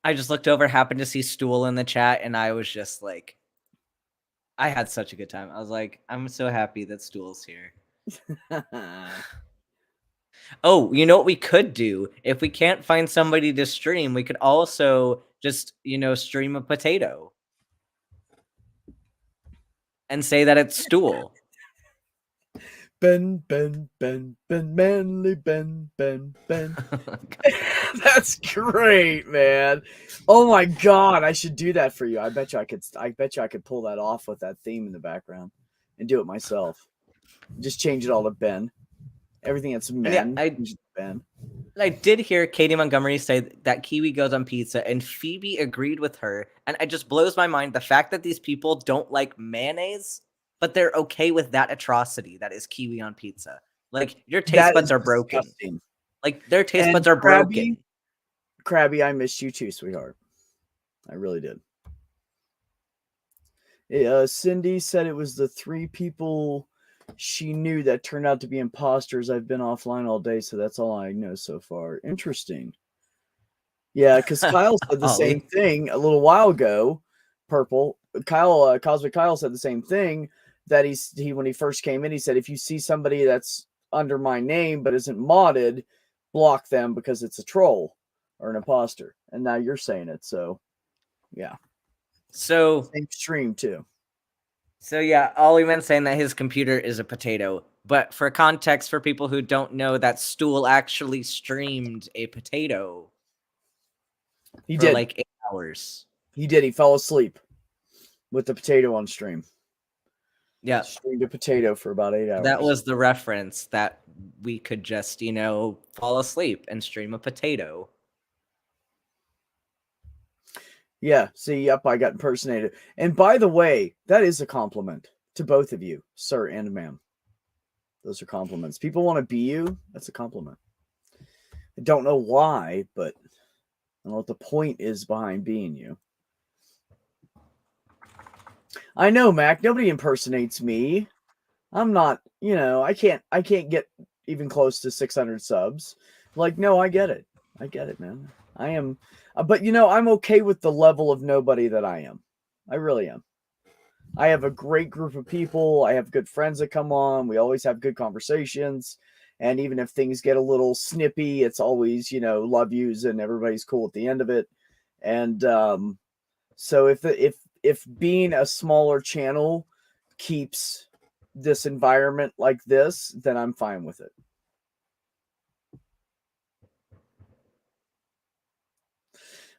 just looked over, happened to see Stool in the chat, and I was just like, I had such a good time. I was like, I'm so happy that Stool's here. Oh, you know what we could do? If we can't find somebody to stream, we could also just, stream a potato. And say that it's Stool. Ben, manly, Ben. That's great, man. Oh my god, I should do that for you. I bet you I could pull that off with that theme in the background and do it myself. Just change it all to Ben. Everything that's men. Yeah, Ben. I did hear Katie Montgomery say that kiwi goes on pizza, and Phoebe agreed with her. And it just blows my mind the fact that these people don't like mayonnaise, but they're okay with that atrocity that is kiwi on pizza. Like, your taste That buds is are broken. disgusting. Like, their taste And buds are broken. Krabby, I missed you too, sweetheart. I really did. Cindy said it was the 3 people she knew that turned out to be imposters. I've been offline all day, so that's all I know so far. Interesting. Yeah, because Kyle said the same thing a little while ago. Purple Kyle, Cosmic Kyle said the same thing, that he when he first came in, he said if you see somebody that's under my name but isn't modded, block them because it's a troll or an imposter. And now you're saying it, so yeah. So same stream too. So yeah, Ollieman's saying that his computer is a potato. But for context, for people who don't know, that Stool actually streamed a potato. He for did like 8 hours. He did. He fell asleep with the potato on stream. Yeah, streamed a potato for about 8 hours. That was the reference, that we could just, fall asleep and stream a potato. Yeah, see, yep, I got impersonated. And by the way, that is a compliment to both of you, sir and ma'am. Those are compliments. People want to be you. That's a compliment. I don't know why, but I don't know what the point is behind being you. I know, Mac. Nobody impersonates me. I'm not, I can't get even close to 600 subs. Like, no, I get it. I get it, man. I am, but I'm okay with the level of nobody that I am. I really am. I have a great group of people. I have good friends that come on. We always have good conversations. And even if things get a little snippy, it's always, love yous and everybody's cool at the end of it. And so if being a smaller channel keeps this environment like this, then I'm fine with it.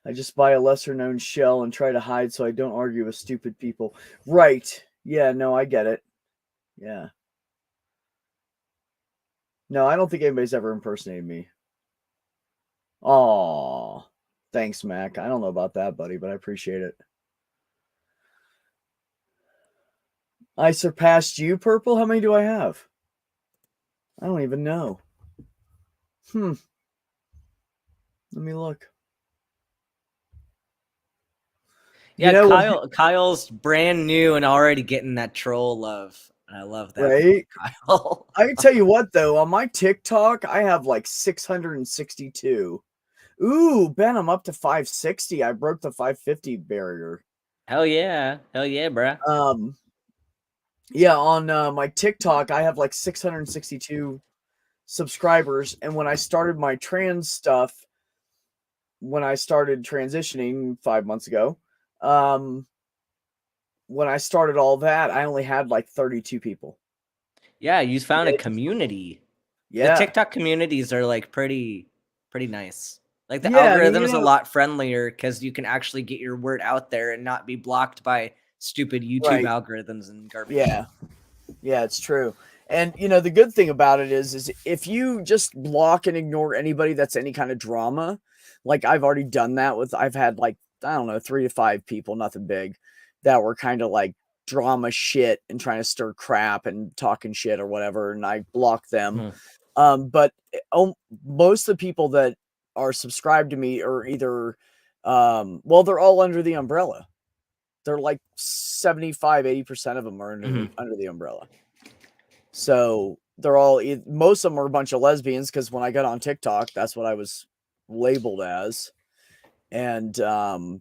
I just buy a lesser known shell and try to hide so I don't argue with stupid people. Right. Yeah, no, I get it. Yeah. No, I don't think anybody's ever impersonated me. Aw. Thanks, Mac. I don't know about that, buddy, but I appreciate it. I surpassed you, Purple? How many do I have? I don't even know. Let me look. Yeah, Kyle's brand new and already getting that troll love. I love that. Right? Kyle. I can tell you what, though. On my TikTok, I have like 662. Ooh, Ben, I'm up to 560. I broke the 550 barrier. Hell yeah. Hell yeah, bruh. Yeah, on my TikTok, I have like 662 subscribers. And when I started my trans stuff, when I started transitioning 5 months ago, when I started all that, I only had like 32 people. Yeah, you found a community. Yeah. The TikTok communities are like pretty nice. Like the algorithm is a lot friendlier because you can actually get your word out there and not be blocked by stupid YouTube algorithms and garbage. Yeah. Yeah, it's true. And the good thing about it is if you just block and ignore anybody that's any kind of drama, like I've already done that I've had like, I don't know, 3 to 5 people, nothing big, that were kind of like drama shit and trying to stir crap and talking shit or whatever, and I blocked them. But most of the people that are subscribed to me are either, they're all under the umbrella. They're like 75-80% of them are under the umbrella. So they're all, most of them are a bunch of lesbians, because when I got on TikTok, that's what I was labeled as. And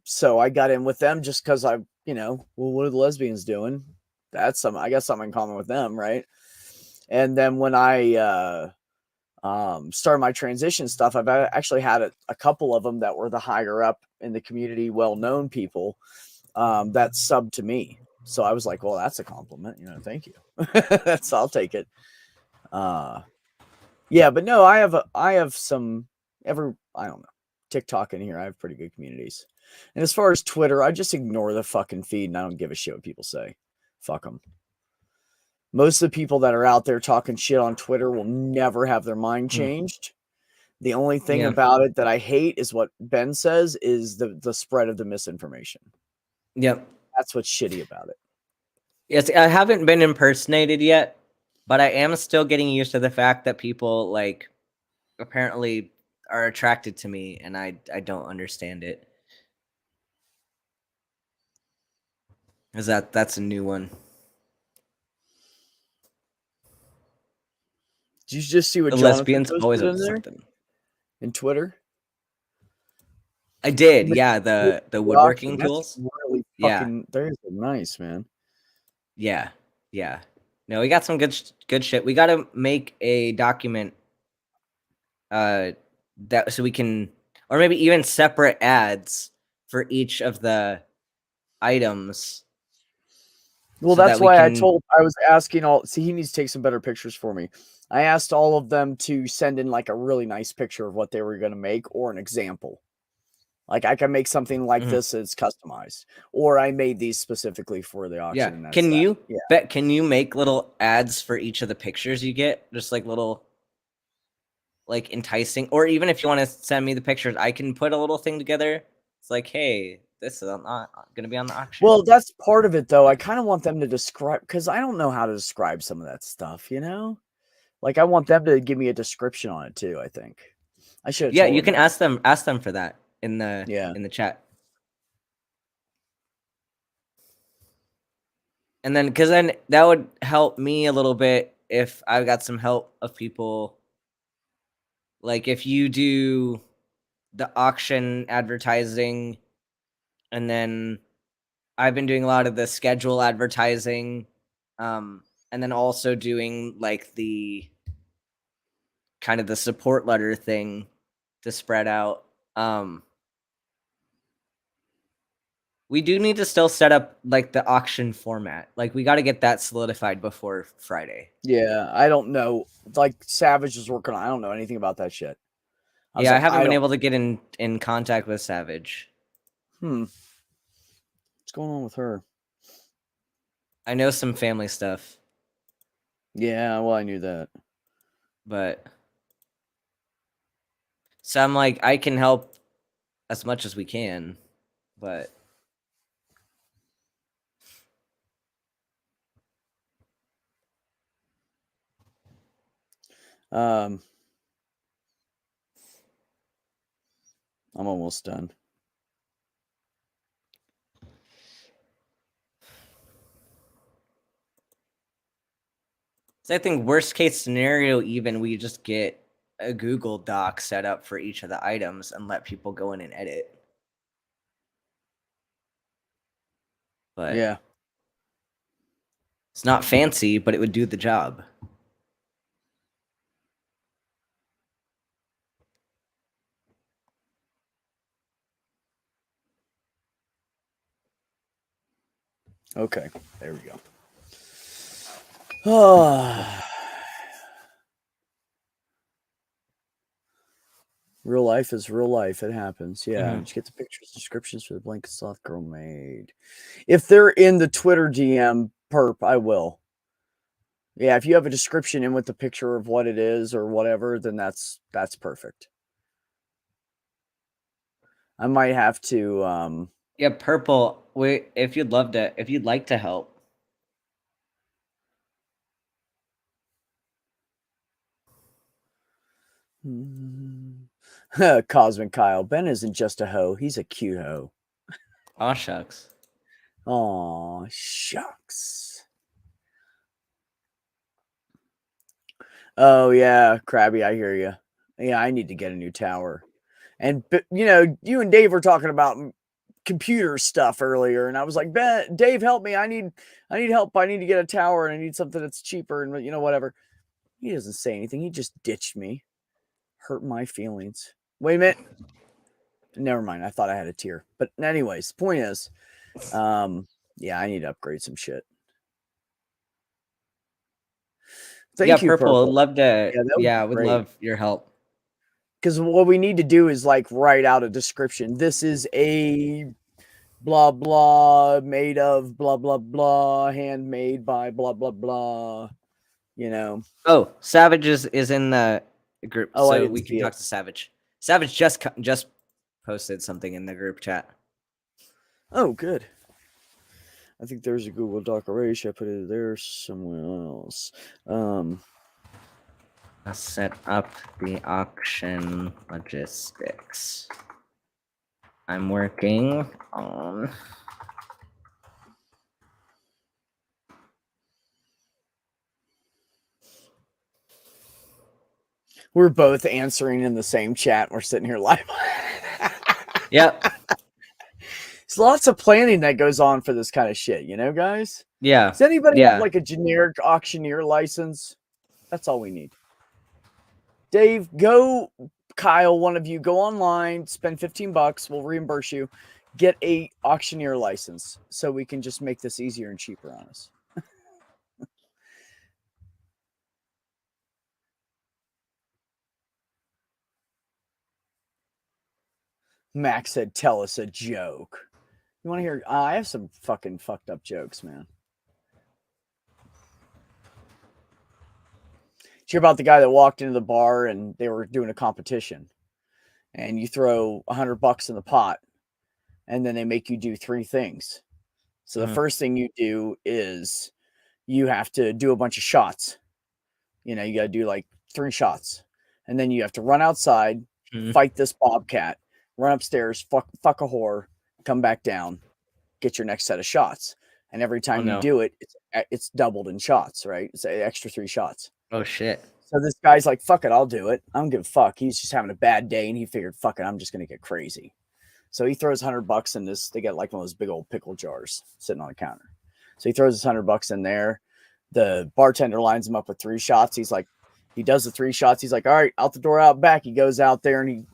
so I got in with them just because what are the lesbians doing? I got something in common with them, right? And then when I started my transition stuff, I've actually had a couple of them that were the higher up in the community, well-known people that subbed to me. So I was like, well, that's a compliment, thank you. I'll take it. Yeah, but no, I have some I don't know, TikTok in here. I have pretty good communities. And as far as Twitter, I just ignore the fucking feed and I don't give a shit what people say. Fuck them. Most of the people that are out there talking shit on Twitter will never have their mind changed. The only thing Yeah. about it that I hate is what Ben says is the spread of the misinformation. Yep. That's what's shitty about it. Yes, I haven't been impersonated yet, but I am still getting used to the fact that people like apparently are attracted to me, and I don't understand it. Is that's a new one? Did you just see what The Jonathan lesbians always posted up in to there something. in Twitter? I did, yeah. The woodworking That's tools. really Yeah, fucking. They're nice, man. yeah. No, we got some good shit. We got to make a document, that so we can, or maybe even separate ads for each of the items. Well, so that's that we why I can. was asking all. See, he needs to take some better pictures for me. I asked all of them to send in like a really nice picture of what they were going to make or an example. Like I can make something like Mhm. this that's customized, or I made these specifically for the auction. Yeah. And that's Can that. you Yeah. bet? Can you make little ads for each of the pictures you get? Just like little, like enticing, or even if you want to send me the pictures, I can put a little thing together. It's like, hey, this is not going to be on the auction. Well, that's part of it, though. I kind of want them to describe because I don't know how to describe some of that stuff. Like I want them to give me a description on it too. I think I should. Yeah, you can ask them for that in the Yeah. in the chat. And then, because then that would help me a little bit if I got some help of people. Like if you do the auction advertising, and then I've been doing a lot of the schedule advertising, and then also doing like the kind of the support letter thing to spread out. We do need to still set up like the auction format. Like we got to get that solidified before Friday. Yeah, I don't know. Like Savage is working on. I don't know anything about that shit. I haven't been able to get in contact with Savage. What's going on with her? I know some family stuff. Yeah, well, I knew that. But so I'm like, I can help as much as we can, but I'm almost done. So I think worst case scenario, even we just get a Google Doc set up for each of the items and let people go in and edit. But yeah, it's not fancy, but it would do the job. okay, there we go. Real life is real life. It happens. Yeah. Just get the pictures, descriptions for the blanket soft girl made. If they're in the Twitter DM perp, I will. Yeah, if you have a description in with the picture of what it is or whatever, then that's perfect. I might have to Yeah, Purple. If you'd like to help. Cosmic Kyle. Ben isn't just a hoe, he's a cute hoe. Aw, shucks. Aw, shucks. Oh yeah, Krabby, I hear you. Yeah, I need to get a new tower. And you and Dave were talking about computer stuff earlier, and I was like, Ben, Dave, help me. I need help. I need to get a tower, and I need something that's cheaper, and whatever. He doesn't say anything. He just ditched me. Hurt my feelings. Wait a minute. Never mind. I thought I had a tear. But anyways, point is, yeah, I need to upgrade some shit. Thank you, Purple. Purple. Love to. Yeah, would love your help. Because what we need to do is like write out a description. This is a blah blah made of blah blah blah, handmade by blah blah blah. Oh, Savage is in the group, Oh, I so didn't we can see talk it. to Savage. Savage just posted something in the group chat. Oh, good. I think there's a Google Doc already. Should I put it there somewhere else? Let's set up the auction logistics. I'm working on. We're both answering in the same chat. We're sitting here live. Yep. There's lots of planning that goes on for this kind of shit, you know, guys? Yeah. Does anybody Yeah. have like a generic auctioneer license? That's all we need. Dave, go, Kyle, one of you, go online, spend $15, we'll reimburse you, get a auctioneer license so we can just make this easier and cheaper on us. Max said, tell us a joke. You want to hear? I have some fucking fucked up jokes, man. Did you hear about the guy that walked into the bar and they were doing a competition? And you throw $100 in the pot, and then they make you do 3 things. So the first thing you do is you have to do a bunch of shots. You know, you got to do like 3 shots, and then you have to run outside, fight this bobcat, run upstairs, fuck a whore, come back down, get your next set of shots. And every time you do it, it's doubled in shots, right? It's an extra 3 shots. Oh shit. So this guy's like, fuck it, I'll do it. I don't give a fuck. He's just having a bad day, and he figured, fuck it, I'm just gonna get crazy. So he throws $100 in this. They got like one of those big old pickle jars sitting on the counter. So he throws his $100 in there. The bartender lines him up with 3 shots. He's like, he does the 3 shots. He's like, all right, out the door, out back. He goes out there and he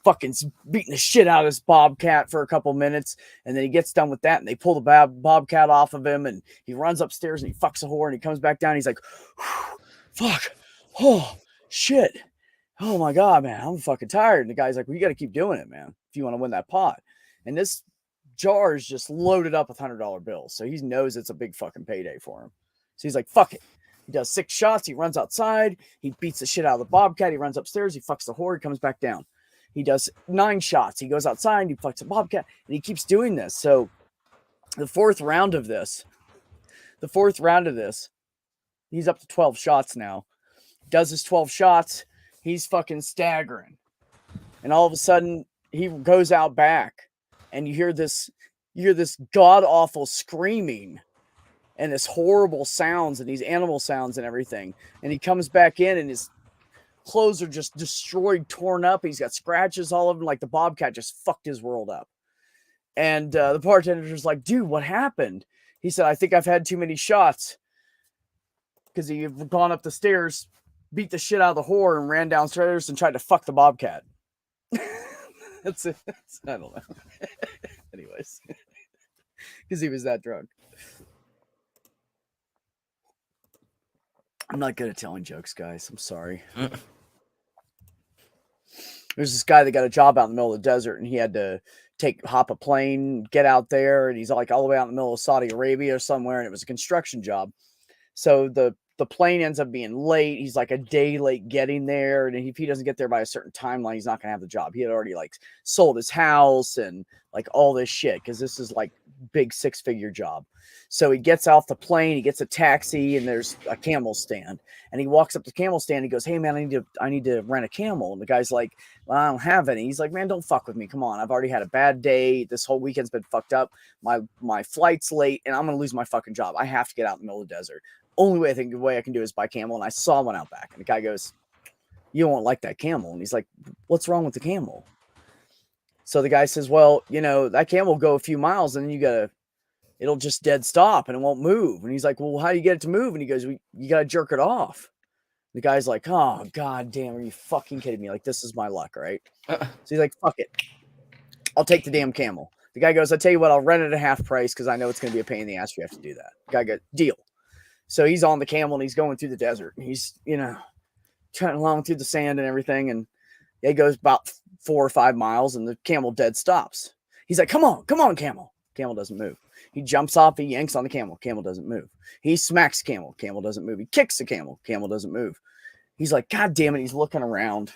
fucking beating the shit out of this bobcat for a couple minutes. And then he gets done with that and they pull the bobcat off of him and he runs upstairs and he fucks a whore and he comes back down. He's like, fuck. Oh, shit. Oh my God, man, I'm fucking tired. And the guy's like, well, you got to keep doing it, man, if you want to win that pot. And this jar is just loaded up with $100 bills. So he knows it's a big fucking payday for him. So he's like, fuck it. He does 6 shots. He runs outside. He beats the shit out of the bobcat. He runs upstairs. He fucks the whore. He comes back down. He does 9 shots. He goes outside. He fucks the bobcat. And he keeps doing this. So the fourth round of this, he's up to 12 shots now. Does his 12 shots. He's fucking staggering. And all of a sudden, he goes out back. And you hear this god-awful screaming. And this horrible sounds and these animal sounds and everything. And he comes back in and his clothes are just destroyed, torn up. He's got scratches all over him like the bobcat just fucked his world up. And the bartender's like, dude, what happened? He said, I think I've had too many shots. Because he'd gone up the stairs, beat the shit out of the whore and ran downstairs and tried to fuck the bobcat. That's it. I don't know. Anyways. Because he was that drunk. I'm not good at telling jokes, guys. I'm sorry. There's this guy that got a job out in the middle of the desert, and he had to hop a plane, get out there, and he's like all the way out in the middle of Saudi Arabia or somewhere, and it was a construction job. So the plane ends up being late. He's like a day late getting there, and if he doesn't get there by a certain timeline, he's not gonna have the job. He had already like sold his house and like all this shit because this is like big 6-figure job. So he gets off the plane, he gets a taxi, and there's a camel stand. And he walks up to the camel stand. He goes, hey man, I need to rent a camel. And the guy's like, well, I don't have any. He's like, man, don't fuck with me. Come on, I've already had a bad day. This whole weekend's been fucked up. My flight's late, and I'm gonna lose my fucking job. I have to get out in the middle of the desert. Only way I can do is buy camel. And I saw one out back. And the guy goes, you won't like that camel. And he's like, what's wrong with the camel? So the guy says, well, you know, that camel will go a few miles and then it'll just dead stop and it won't move. And he's like, well, how do you get it to move? And he goes, you got to jerk it off. The guy's like, oh, God damn, are you fucking kidding me? Like, this is my luck, right? So he's like, fuck it. I'll take the damn camel. The guy goes, I tell you what, I'll rent it at half price because I know it's going to be a pain in the ass if you have to do that. The guy goes, deal. So he's on the camel and he's going through the desert. And he's, trying along through the sand and everything. And it goes about 4 or 5 miles and the camel dead stops. He's like, come on, camel. Camel doesn't move. He jumps off, he yanks on the camel. Camel doesn't move. He smacks camel. Camel doesn't move. He kicks the camel. Camel doesn't move. He's like, God damn it. He's looking around.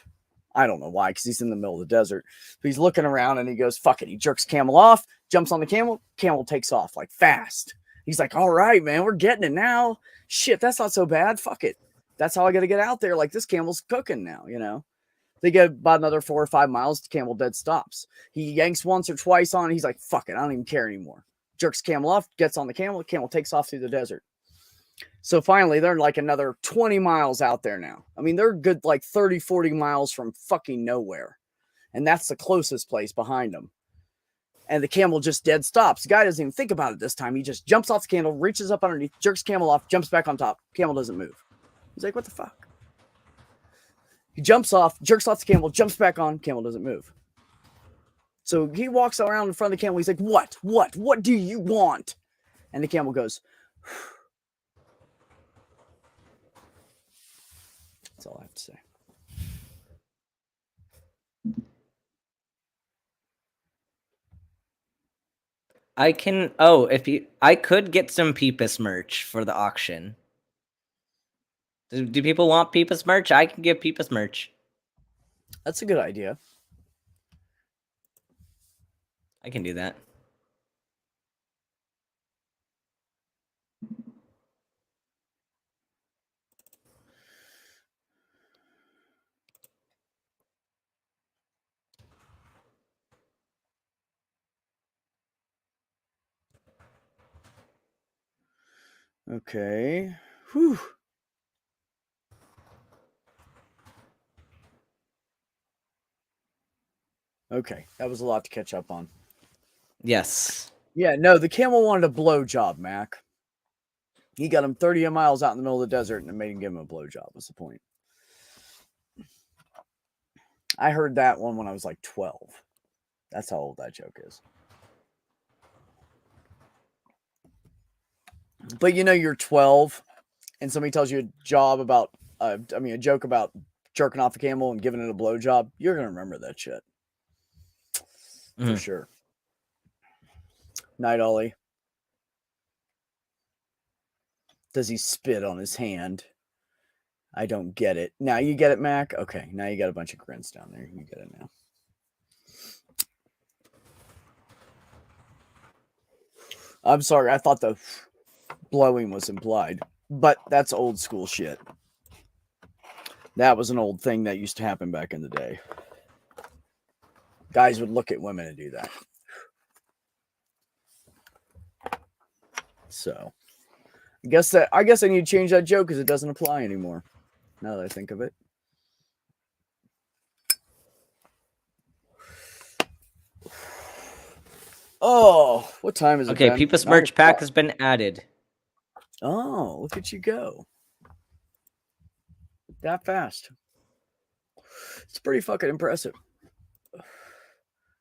I don't know why, because he's in the middle of the desert. But he's looking around and he goes, fuck it. He jerks camel off, jumps on the camel. Camel takes off like fast. He's like, all right, man, we're getting it now. Shit, that's not so bad. Fuck it. That's how I got to get out there. Like, this camel's cooking now, you know? They get about another 4 or 5 miles. The camel dead stops. He yanks once or twice on it. He's like, fuck it. I don't even care anymore. Jerks camel off, gets on the camel. The camel takes off through the desert. So finally, they're like another 20 miles out there now. I mean, they're good like 30, 40 miles from fucking nowhere. And that's the closest place behind them. And the camel just dead stops. The guy doesn't even think about it this time. He just jumps off the camel, reaches up underneath, jerks camel off, jumps back on top. Camel doesn't move. He's like, what the fuck? He jumps off, jerks off the camel, jumps back on, camel doesn't move. So he walks around in front of the camel. He's like, what? What do you want? And the camel goes, that's all I have to say. I could get some Peepus merch for the auction. Do people want Peepus merch? I can give Peepus merch. That's a good idea. I can do that. Okay. Whew. Okay, that was a lot to catch up on. Yes. Yeah, no, the camel wanted a blowjob, Mac. He got him 30 miles out in the middle of the desert and it made him give him a blowjob. What's the point? I heard that one when I was like 12. That's how old that joke is. But you know, you're 12 and somebody tells you a joke about jerking off a camel and giving it a blowjob. You're going to remember that shit. For sure. Night Ollie. Does he spit on his hand? I don't get it. Now you get it, Mac? Okay, now you got a bunch of grins down there. You get it now. I'm sorry. I thought the blowing was implied. But that's old school shit. That was an old thing that used to happen back in the day. Guys would look at women and do that. So, I guess I need to change that joke because it doesn't apply anymore. Now that I think of it. Oh, what time is it? Okay, Peepus merch pack has been added. Oh, look at you go. That fast. It's pretty fucking impressive.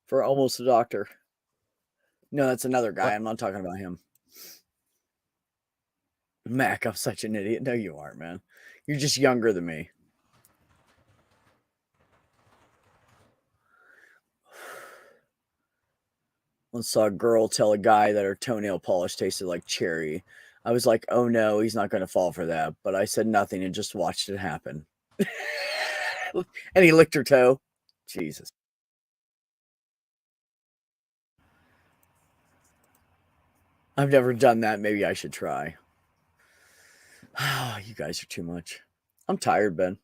For almost a doctor. No, that's another guy. What? I'm not talking about him. Mac, I'm such an idiot. No, you aren't, man. You're just younger than me. Once saw a girl tell a guy that her toenail polish tasted like cherry. I was like, oh no, he's not going to fall for that. But I said nothing and just watched it happen. And he licked her toe. Jesus. I've never done that. Maybe I should try. You guys are too much. I'm tired, Ben.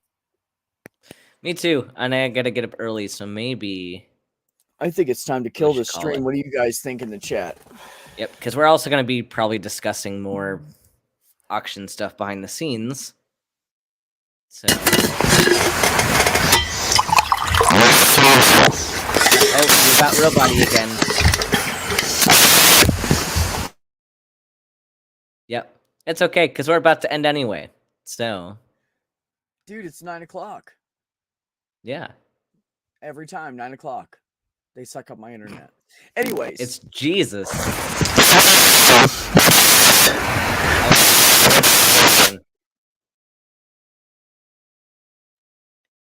Me too. And I got to get up early, so maybe... I think it's time to kill this stream. What do you guys think in the chat? Yep, because we're also going to be probably discussing more auction stuff behind the scenes. So... Oh, we got real body again. Yep. It's okay, because we're about to end anyway. So... Dude, it's 9 o'clock. Yeah. Every time, 9 o'clock. They suck up my internet. Anyways. It's Jesus.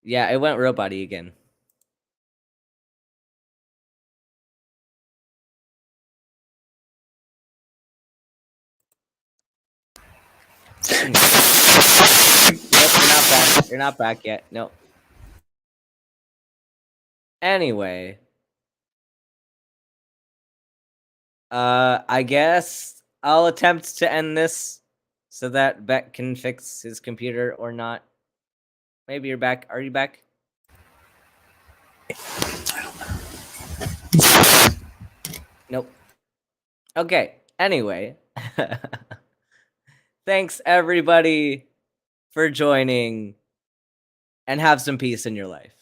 Yeah, it went real body again. Nope, we're not back. You're not back yet. Nope. Anyway. I guess I'll attempt to end this so that Beck can fix his computer or not. Maybe you're back. Are you back? I don't know. Nope. Okay. Anyway. Thanks everybody for joining, and have some peace in your life.